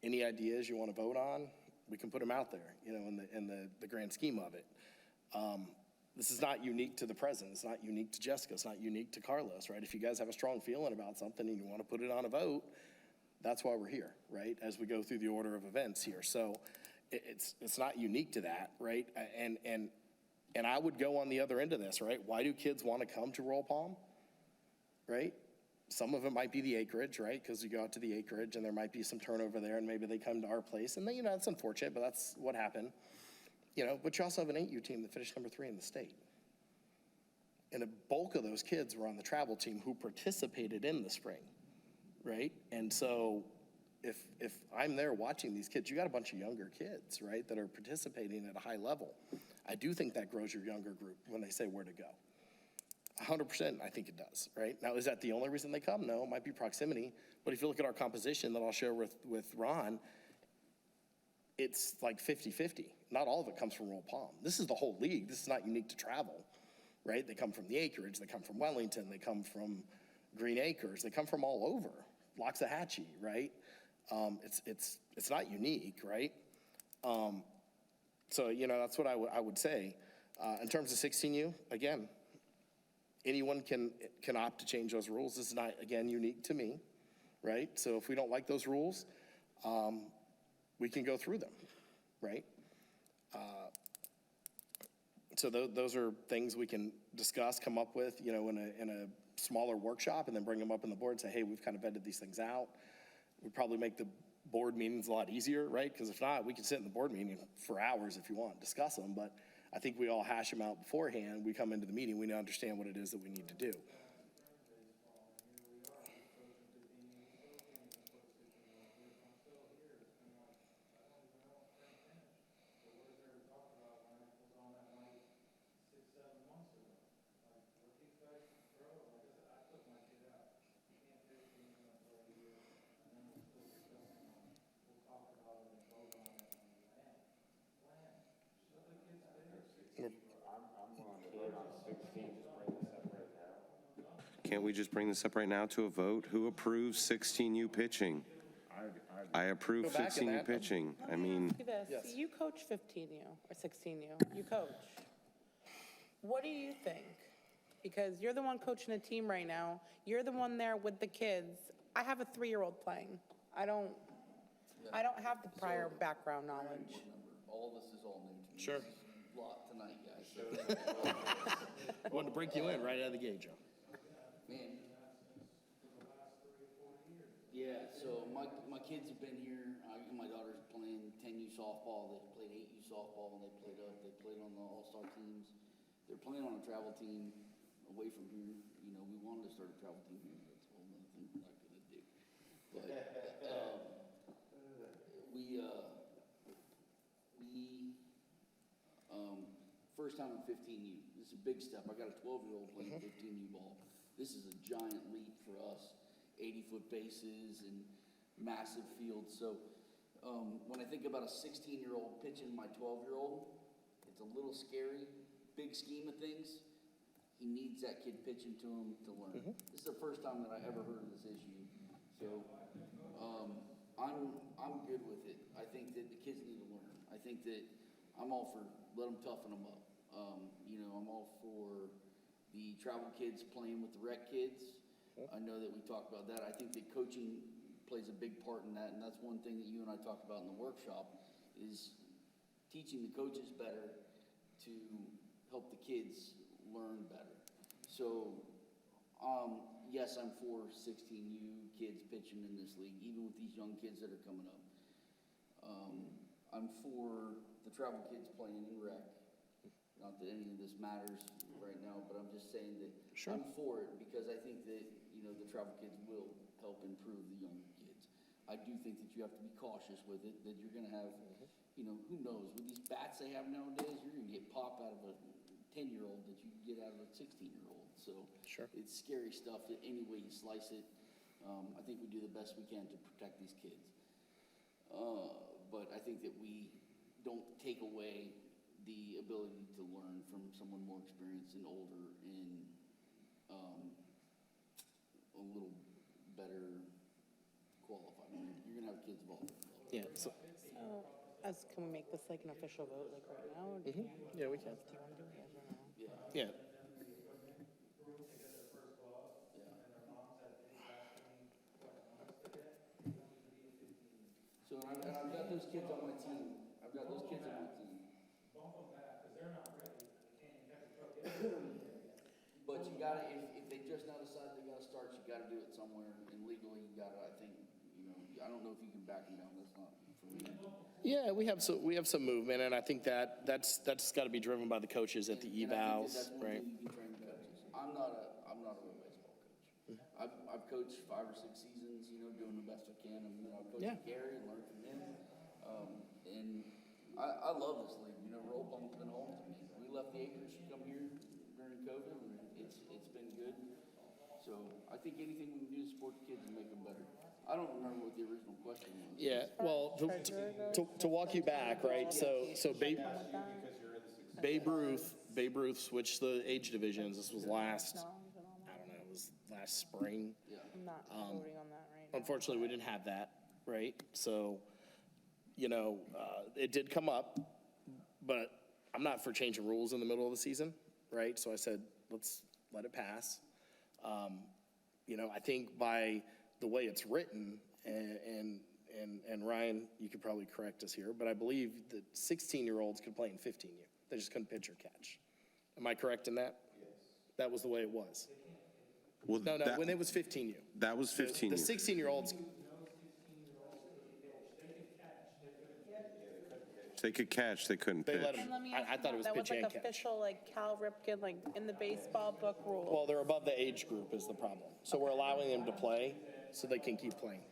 Any ideas you want to vote on, we can put them out there, in the grand scheme of it. This is not unique to the president. It's not unique to Jessica. It's not unique to Carlos, right? If you guys have a strong feeling about something and you want to put it on a vote, that's why we're here, right? As we go through the order of events here. So it's not unique to that, right? And I would go on the other end of this, right? Why do kids want to come to Royal Palm, right? Some of it might be the acreage, right? Because you go out to the acreage and there might be some turnover there and maybe they come to our place. And then, it's unfortunate, but that's what happened. But you also have an 8U team that finished number 3 in the state. And a bulk of those kids were on the travel team who participated in the spring, right? And so if I'm there watching these kids, you got a bunch of younger kids, right, that are participating at a high level. I do think that grows your younger group when they say where to go. 100%, I think it does, right? Now, is that the only reason they come? No, it might be proximity. But if you look at our composition that I'll share with Ron, it's like 50-50. Not all of it comes from Royal Palm. This is the whole league. This is not unique to travel, right? They come from the acreage. They come from Wellington. They come from Green Acres. They come from all over. Loxahatchee, right? It's not unique, right? So, that's what I would say. In terms of 16U, again, anyone can opt to change those rules. This is not, again, unique to me, right? So if we don't like those rules, we can go through them, right? So those are things we can discuss, come up with, in a smaller workshop, and then bring them up in the board and say, hey, we've kind of vetted these things out. We'd probably make the board meetings a lot easier, right? Because if not, we can sit in the board meeting for hours if you want, discuss them. But I think we all hash them out beforehand. We come into the meeting, we understand what it is that we need to do. Can't we just bring this up right now to a vote? Who approves 16U pitching? I approve Go back in 16U that. pitching. I mean, Ask you this. Yes. You coach 15U or 16U. You coach. What do you think? Because you're the one coaching a team right now. You're the one there with the kids. I have a 3-year-old playing. I don't have the prior background knowledge. All this is all new to me. Sure. This is a lot tonight, guys. I wanted to break you in right out of the gate, Joe. Man. Yeah, so my kids have been here. My daughter's playing 10U softball. They played 8U softball, and they played on the all-star teams. They're playing on a travel team away from here. We wanted to start a travel team here. That's a whole nother thing we're not gonna do. But first time in 15U. This is a big step. I got a 12-year-old playing 15U ball. This is a giant leap for us. 80-foot bases and massive fields. So when I think about a 16-year-old pitching my 12-year-old, it's a little scary. Big scheme of things, he needs that kid pitching to him to learn. This is the first time that I ever heard of this issue. So I'm good with it. I think that the kids need to learn. I think that I'm all for let them toughen them up. I'm all for the travel kids playing with the rec kids. I know that we talked about that. I think that coaching plays a big part in that, and that's one thing that you and I talked about in the workshop is teaching the coaches better to help the kids learn better. So, yes, I'm for 16U kids pitching in this league, even with these young kids that are coming up. I'm for the travel kids playing in rec. Not that any of this matters right now, but I'm just saying that I'm for it because I think that, the travel kids will help improve the young kids. I do think that you have to be cautious with it, that you're gonna have, who knows, with these bats they have nowadays, you're gonna get pop out of a 10-year-old that you can get out of a 16-year-old. So it's scary stuff that any way you slice it. I think we do the best we can to protect these kids. But I think that we don't take away the ability to learn from someone more experienced and older and a little better qualified. I mean, you're gonna have kids of all different levels. Yeah, so, Can we make this like an official vote, like right now? Or do you yeah, we can. want to do it, yes or no? Yeah. So, and I've got those kids on my team. But you gotta, if they just now decide they gotta start, you gotta do it somewhere, and legally, you gotta, I think, I don't know if you can back them down, that's not for me. Yeah, we have some movement, and I think that's got to be driven by the coaches at the And I think that evals, that's one right? thing you can train the coaches. I'm not a real baseball coach. I've coached 5 or 6 seasons, doing the best I can, and, I've coached Yeah. Gary and learned from him. And I love this league, Roll Pump's been home to me. We left the acres to come here during COVID, and it's been good. So I think anything we can do to support the kids and make them better. I don't remember what the original question was. Yeah, well, to walk you back, right? So Babe Ruth switched the age divisions. This was last spring. I'm not voting on that right now. Unfortunately, we didn't have that, right? So, it did come up, but I'm not for changing rules in the middle of the season, right? So I said, let's let it pass. I think by the way it's written, and Ryan, you could probably correct us here, but I believe that 16-year-olds could play in 15U. They just couldn't pitch or catch. Am I correct in that? Yes. That was the way it was. Well, No, when it was 15U. That was 15. The 16-year-olds, They could catch, they couldn't they pitch. let them, And let me I ask thought you, it was that pitch was and like catch. official, like Cal Ripken, like in the baseball book rule. Well, they're above the age group is the problem. So we're allowing them to play so they can keep playing.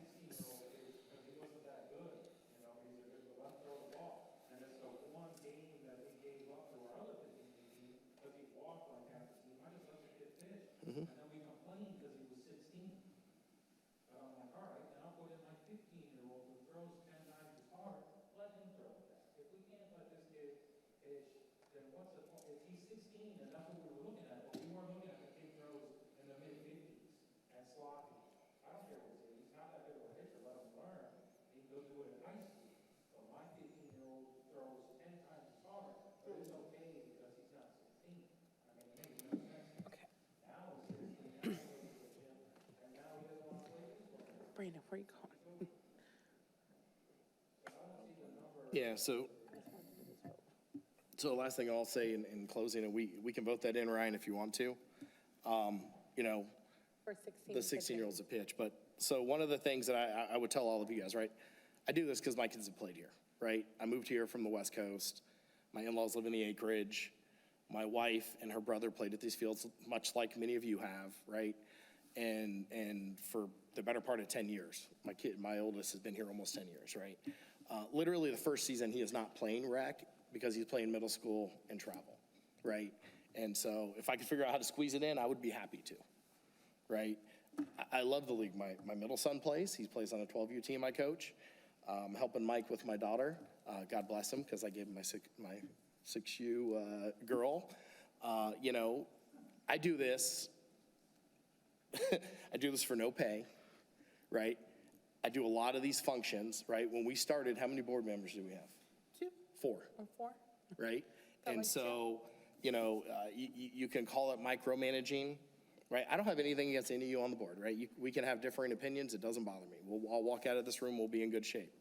Brandon, where you going? Yeah, so the last thing I'll say in closing, and we can vote that in, Ryan, if you want to. For 16. The 16-year-olds to pitch. But so one of the things that I would tell all of you guys, right? I do this because my kids have played here, right? I moved here from the West Coast. My in-laws live in the acreage. My wife and her brother played at these fields, much like many of you have, right? And for the better part of 10 years. My oldest has been here almost 10 years, right? Literally the first season he is not playing rec because he's playing middle school and travel, right? And so if I could figure out how to squeeze it in, I would be happy to, right? I love the league. My middle son plays. He plays on a 12U team I coach. Helping Mike with my daughter. God bless him, because I gave him my 6U girl. I do this. I do this for no pay, right? I do a lot of these functions, right? When we started, how many board members do we have? 2 4, or 4. right? And like so, you can call it micromanaging, right? I don't have anything against any of you on the board, right? We can have differing opinions. It doesn't bother me. I'll walk out of this room, we'll be in good shape.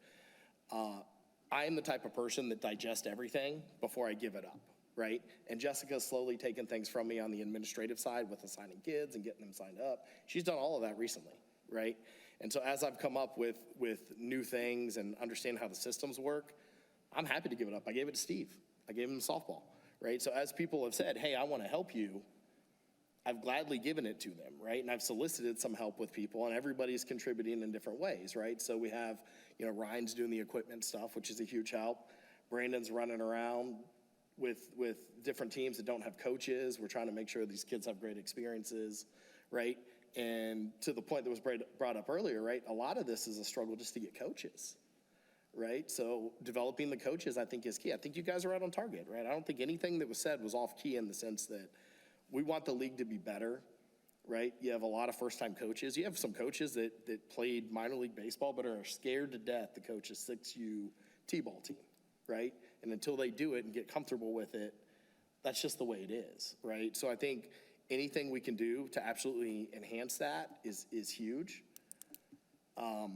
I am the type of person that digests everything before I give it up, right? And Jessica's slowly taken things from me on the administrative side with assigning kids and getting them signed up. She's done all of that recently, right? And so as I've come up with new things and understand how the systems work, I'm happy to give it up. I gave it to Steve. I gave him softball, right? So as people have said, hey, I want to help you, I've gladly given it to them, right? And I've solicited some help with people, and everybody's contributing in different ways, right? So we have, Ryan's doing the equipment stuff, which is a huge help. Brandon's running around with different teams that don't have coaches. We're trying to make sure these kids have great experiences, right? And to the point that was brought up earlier, right? A lot of this is a struggle just to get coaches, right? So developing the coaches, I think, is key. I think you guys are right on target, right? I don't think anything that was said was off key in the sense that we want the league to be better, right? You have a lot of first-time coaches. You have some coaches that played minor league baseball but are scared to death to coach a 6U T-ball team, right? And until they do it and get comfortable with it, that's just the way it is, right? So I think anything we can do to absolutely enhance that is huge. I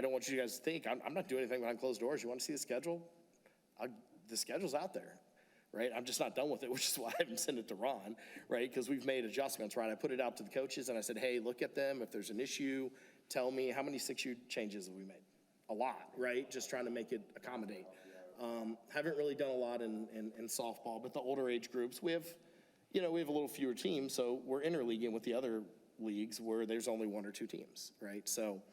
don't want you guys to think, I'm not doing anything behind closed doors. You want to see the schedule? The schedule's out there. Right? I'm just not done with it, which is why I haven't sent it to Ron, right? Because we've made adjustments, right? I put it out to the coaches and I said, hey, look at them. If there's an issue, tell me. How many 6U changes have we made? A lot, right? Just trying to make it accommodate. Haven't really done a lot in softball, but the older age groups, we have a little fewer teams, so we're interleaguing with the other leagues where there's only 1 or 2 teams, right? So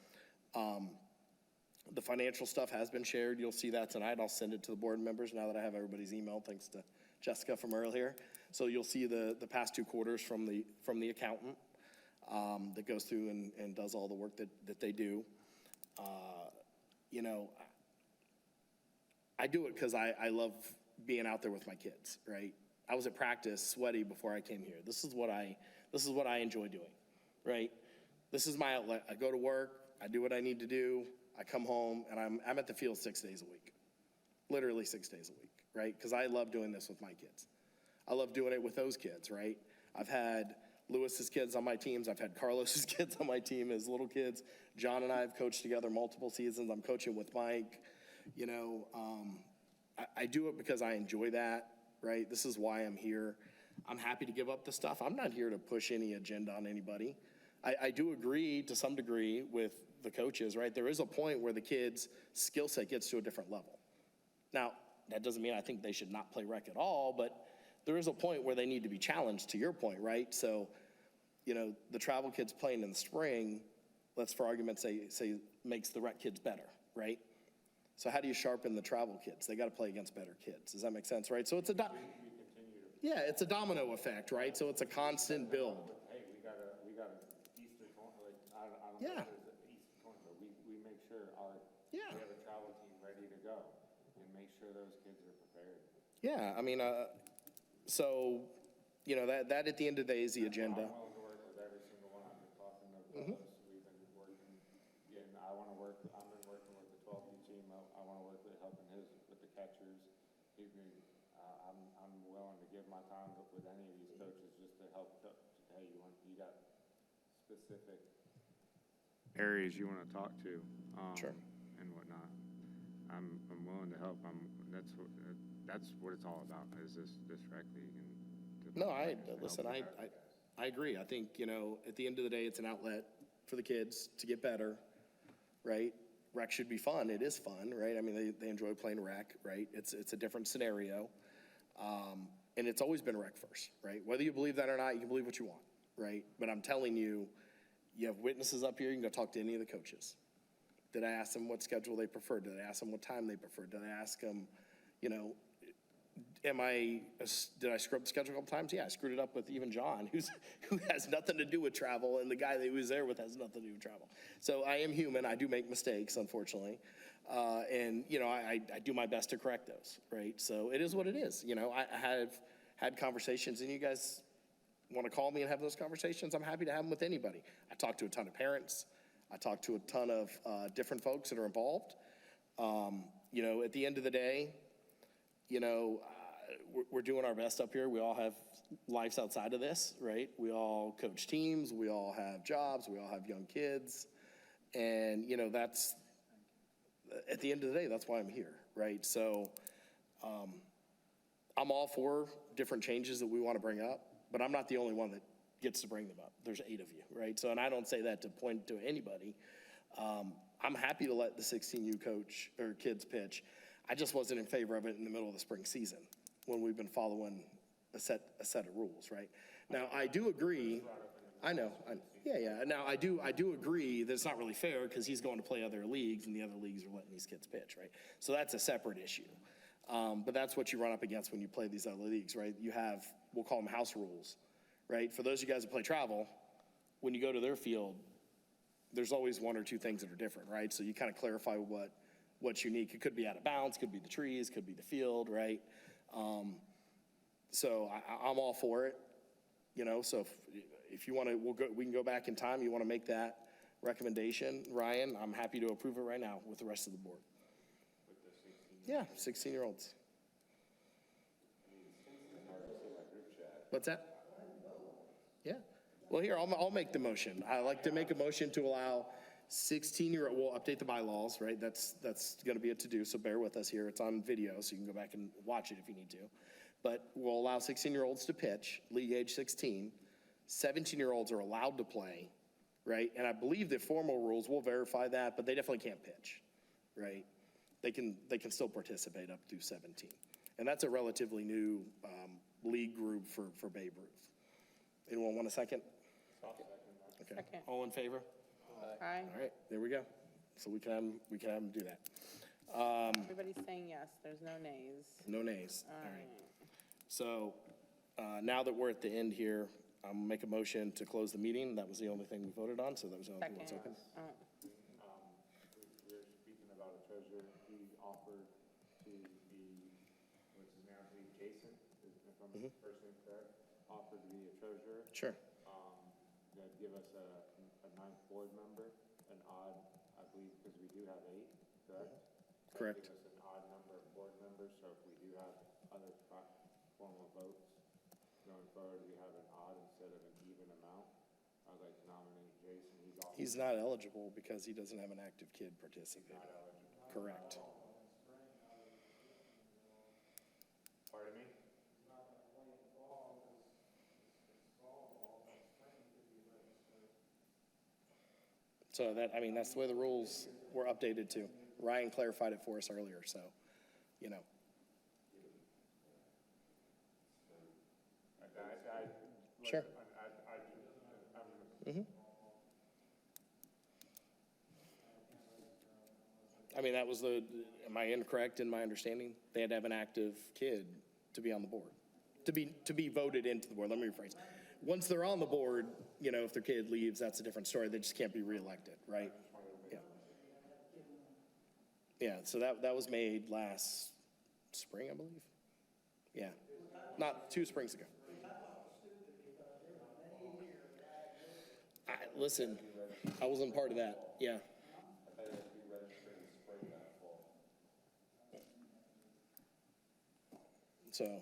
the financial stuff has been shared. You'll see that tonight. I'll send it to the board members now that I have everybody's email, thanks to Jessica from earlier. So you'll see the past 2 quarters from the accountant that goes through and does all the work that they do. I do it because I love being out there with my kids, right? I was at practice sweaty before I came here. This is what I enjoy doing, right? This is my outlet. I go to work, I do what I need to do, I come home, and I'm at the field 6 days a week, literally 6 days a week, right? Because I love doing this with my kids. I love doing it with those kids, right? I've had Lewis's kids on my teams. I've had Carlos's kids on my team as little kids. John and I have coached together multiple seasons. I'm coaching with Mike. I do it because I enjoy that, right? This is why I'm here. I'm happy to give up the stuff. I'm not here to push any agenda on anybody. I do agree to some degree with the coaches, right? There is a point where the kids' skill set gets to a different level. Now, that doesn't mean I think they should not play rec at all, but there is a point where they need to be challenged, to your point, right? So, the travel kids playing in the spring, let's for argument's sake say makes the rec kids better, right? So how do you sharpen the travel kids? They got to play against better kids. Does that make sense, right? So it's it's a domino effect, right? So it's a constant build. Hey, we got a Easter tournament, I don't Yeah. know if there's an Easter tournament, but we make sure we Yeah. have a travel team ready to go and make sure those kids are prepared. Yeah, I mean, so, that at the end of the day is the agenda. I'm willing to work with every single one. I've been talking to Carlos. We've been working, I've been working with the 12U team. I want to work with helping with the catchers. I'm willing to give my time with any of these coaches just to help, hey, you got specific areas you want to talk to. Sure. And whatnot. I'm willing to help. That's what it's all about, is this rec league. No, listen, I agree. I think, at the end of the day, it's an outlet for the kids to get better, right? Rec should be fun. It is fun, right? I mean, they enjoy playing rec, right? It's a different scenario. And it's always been rec first, right? Whether you believe that or not, you can believe what you want, right? But I'm telling you, you have witnesses up here. You can go talk to any of the coaches. Did I ask them what schedule they preferred? Did I ask them what time they preferred? Did I ask them, did I screw up the schedule a couple times? Yeah, I screwed it up with even John, who has nothing to do with travel, and the guy that he was there with has nothing to do with travel. So I am human. I do make mistakes, unfortunately. And I do my best to correct those, right? So it is what it is. I have had conversations, and you guys want to call me and have those conversations, I'm happy to have them with anybody. I talk to a ton of parents. I talk to a ton of different folks that are involved. At the end of the day, we're doing our best up here. We all have lives outside of this, right? We all coach teams. We all have jobs. We all have young kids. And, at the end of the day, that's why I'm here, right? So I'm all for different changes that we want to bring up, but I'm not the only one that gets to bring them up. There's 8 of you, right? So, and I don't say that to point to anybody. I'm happy to let the 16U coach or kids pitch. I just wasn't in favor of it in the middle of the spring season when we've been following a set of rules, right? Now, I do agree. I know. Yeah. Now, I do agree that it's not really fair because he's going to play other leagues and the other leagues are letting these kids pitch, right? So that's a separate issue. But that's what you run up against when you play these other leagues, right? You have, we'll call them house rules, right? For those of you guys that play travel, when you go to their field, there's always 1 or 2 things that are different, right? So you kind of clarify what's unique. It could be out of bounds, could be the trees, could be the field, right? So I'm all for it, you know. So if you want to, we can go back in time. You want to make that recommendation, Ryan? I'm happy to approve it right now with the rest of the board. Yeah, 16-year-olds. What's that? Yeah. Well, here, I'll make the motion. I like to make a motion to allow 16-year-old, we'll update the bylaws, right? That's going to be a to-do, so bear with us here. It's on video, so you can go back and watch it if you need to. But we'll allow 16-year-olds to pitch, league age 16. 17-year-olds are allowed to play, right? And I believe the formal rules will verify that, but they definitely can't pitch, right? They can still participate up to 17. And that's a relatively new league group for Babe Ruth. Anyone want a second? Okay. Second. All in favor? Aye. All right, there we go. So we can have them do that. Everybody's saying yes, there's no nays. No nays. All right. So now that we're at the end here, I'm gonna make a motion to close the meeting. That was the only thing we voted on, so that was the only thing that's Second. open. We were speaking about a treasurer. He offered to be, what's his name, I believe Jason, if I'm first name correct, offered to be a treasurer. Sure. That'd give us a 9th board member, an odd, I believe, because we do have 8, correct? Correct. That'd give us an odd number of board members, so if we do have other formal votes going forward, we have an odd instead of an even amount. I'd like to nominate Jason. He's not eligible because he doesn't have an active kid participating. Correct. Pardon me? So that's the way the rules were updated too. Ryan clarified it for us earlier, so, you know. Sure. That was am I incorrect in my understanding? They had to have an active kid to be on the board, to be voted into the board. Let me rephrase. Once they're on the board, you know, if their kid leaves, that's a different story. They just can't be reelected, right? Yeah. Yeah, so that was made last spring, I believe. Yeah, not 2 springs ago. Listen, I wasn't part of that, yeah. So,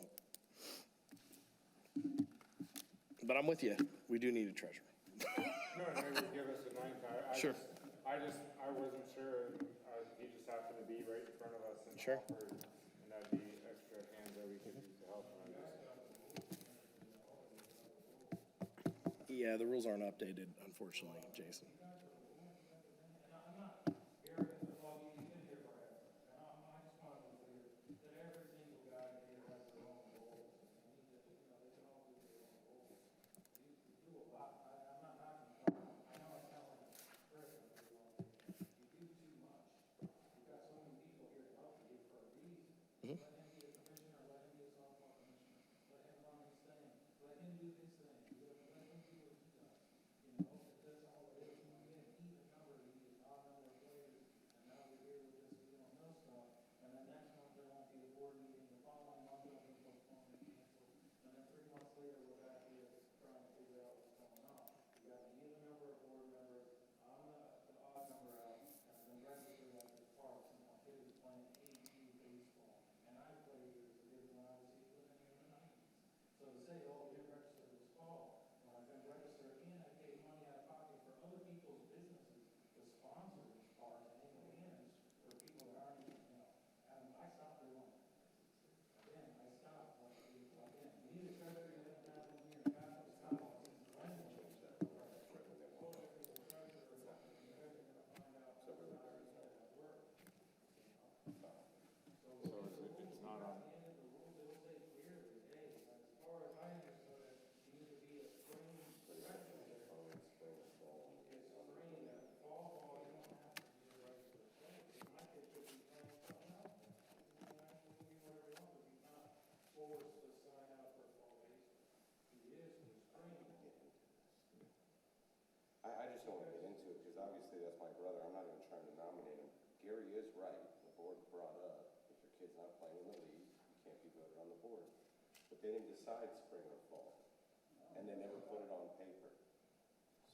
but I'm with you. We do need a treasurer. No, maybe give us a 9th. Sure. I wasn't sure. He just happened to be right in front of us and Sure. offered, and that'd be extra hands that we could use to help him. Yeah, the rules aren't updated, unfortunately, Jason. voted on the board. But they didn't decide spring or fall, and they never put it on paper.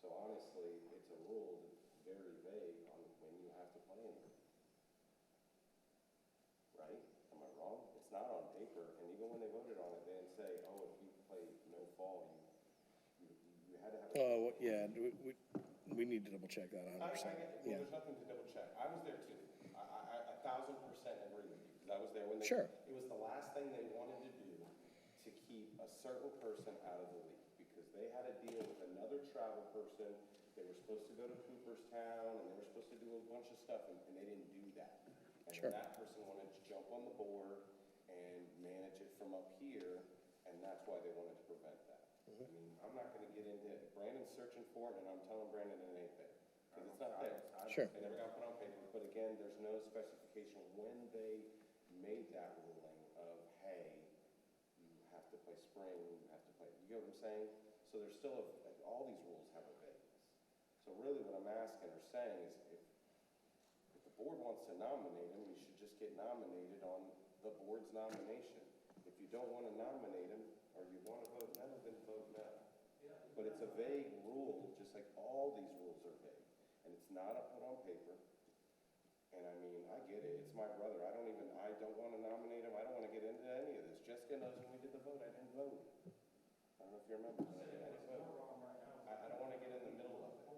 So honestly, it's a rule that's very vague on when you have to play in it. Right? Am I wrong? It's not on paper, and even when they voted on it, they didn't say, oh, if you play no fall, you had to have. Oh, yeah, we need to double check that Well, 100%. Yeah, there's nothing to double check. I was there too. I 1,000% agree with you, because I was there when they. Sure. It was the last thing they wanted to do to keep a certain person out of the league, because they had to deal with another travel person. They were supposed to go to Cooperstown, and they were supposed to do a bunch of stuff, and they didn't do that. And Sure. that person wanted to jump on the board and manage it from up here, and that's why they wanted to prevent that. I mean, I'm not gonna get into it. Brandon's searching for it, and I'm telling Brandon it ain't there, because it's not there. Sure. They never got put on paper, but again, there's no specification when they made that ruling of, hey, you have to play spring, you have to play, you get what I'm saying? So there's still, all these rules have a vagueness. So really what I'm asking or saying is, if the board wants to nominate him, you should just get nominated on the board's nomination. If you don't want to nominate him, or you want to vote no, then vote no. But it's a vague rule, just like all these rules are vague. And it's not up put on paper. And I mean, I get it, it's my brother, I don't want to nominate him, I don't want to get into any of this. Jessica knows when we did the vote, I didn't vote. I don't know if you remember, but I didn't vote. I don't want to get in the middle of it.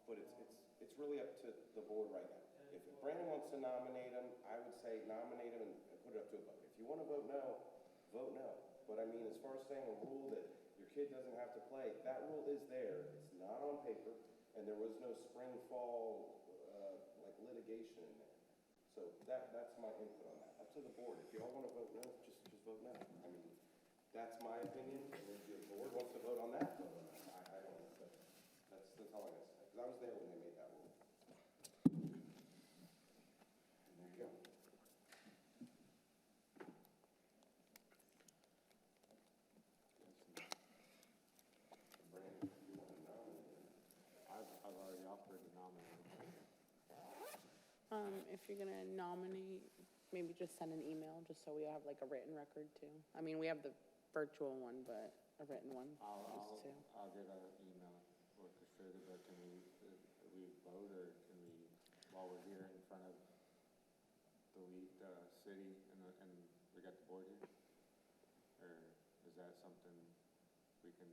But it's really up to the board right now. If Brandon wants to nominate him, I would say nominate him and put it up to a vote. If you want to vote no, vote no. But I mean, as far as saying a rule that your kid doesn't have to play, that rule is there. It's not on paper, and there was no spring, fall, like litigation in there. So that's my input on that. Up to the board. If y'all want to vote no, just vote no. I mean, that's my opinion. And if the board wants to vote on that, vote on that. I don't know. But that's all I got to say. Because I was there when they made that rule. And there you go. Brandon, if you want to nominate him. I've already offered to nominate. If you're gonna nominate, maybe just send an email, just so we have like a written record too. I mean, we have the virtual one, but a written one, just too. I'll get an email orchestrated, but can we vote, or can we, while we're here in front of the league, city, and we got the board here? Or is that something we can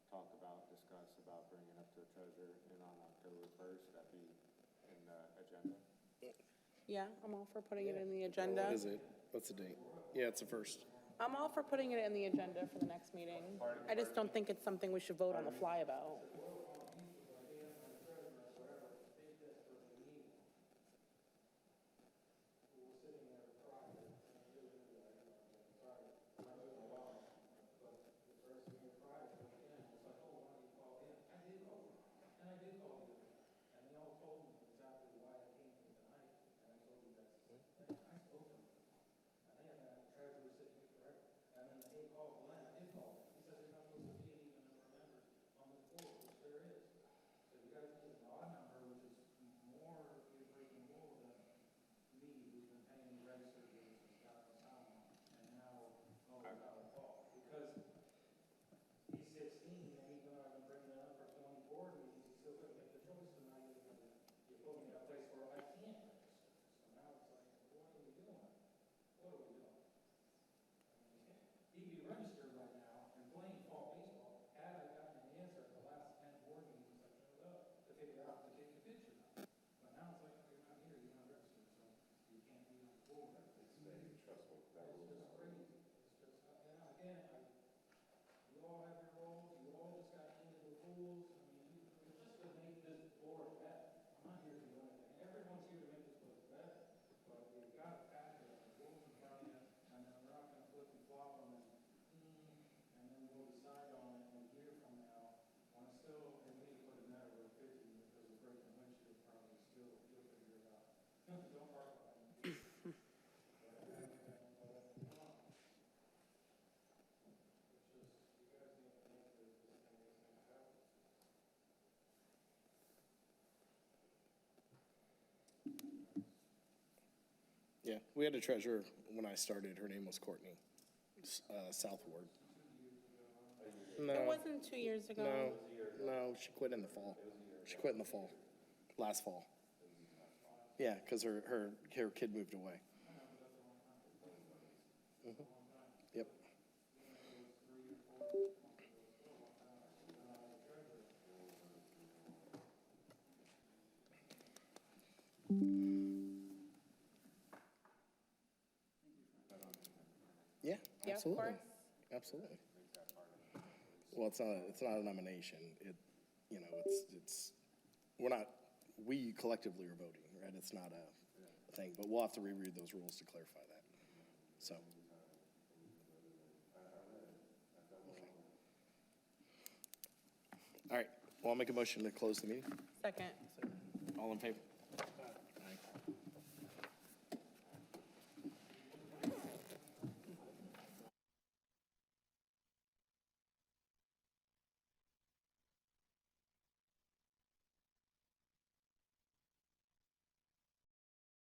talk about, discuss about bringing up to the treasurer in on October 1st? That'd be in the agenda? Yeah, I'm all for putting it in the agenda. What is it? What's the date? Yeah, it's the 1st. I'm all for putting it in the agenda for the next meeting. I just don't think it's something we should vote on the fly about. Yeah, we had a treasurer when I started. Her name was Courtney Southward. No, It wasn't 2 years ago. no, she quit in the fall. She quit in the fall, last fall. Yeah, because her kid moved away. Mhm. Yep. Yeah, Yeah, of absolutely. course. Absolutely. Well, it's not a nomination. We're not, we collectively are voting, right? It's not a thing, but we'll have to reread those rules to clarify that. So. Okay. All right, well, I'll make a motion to close the meeting. Second. All in favor?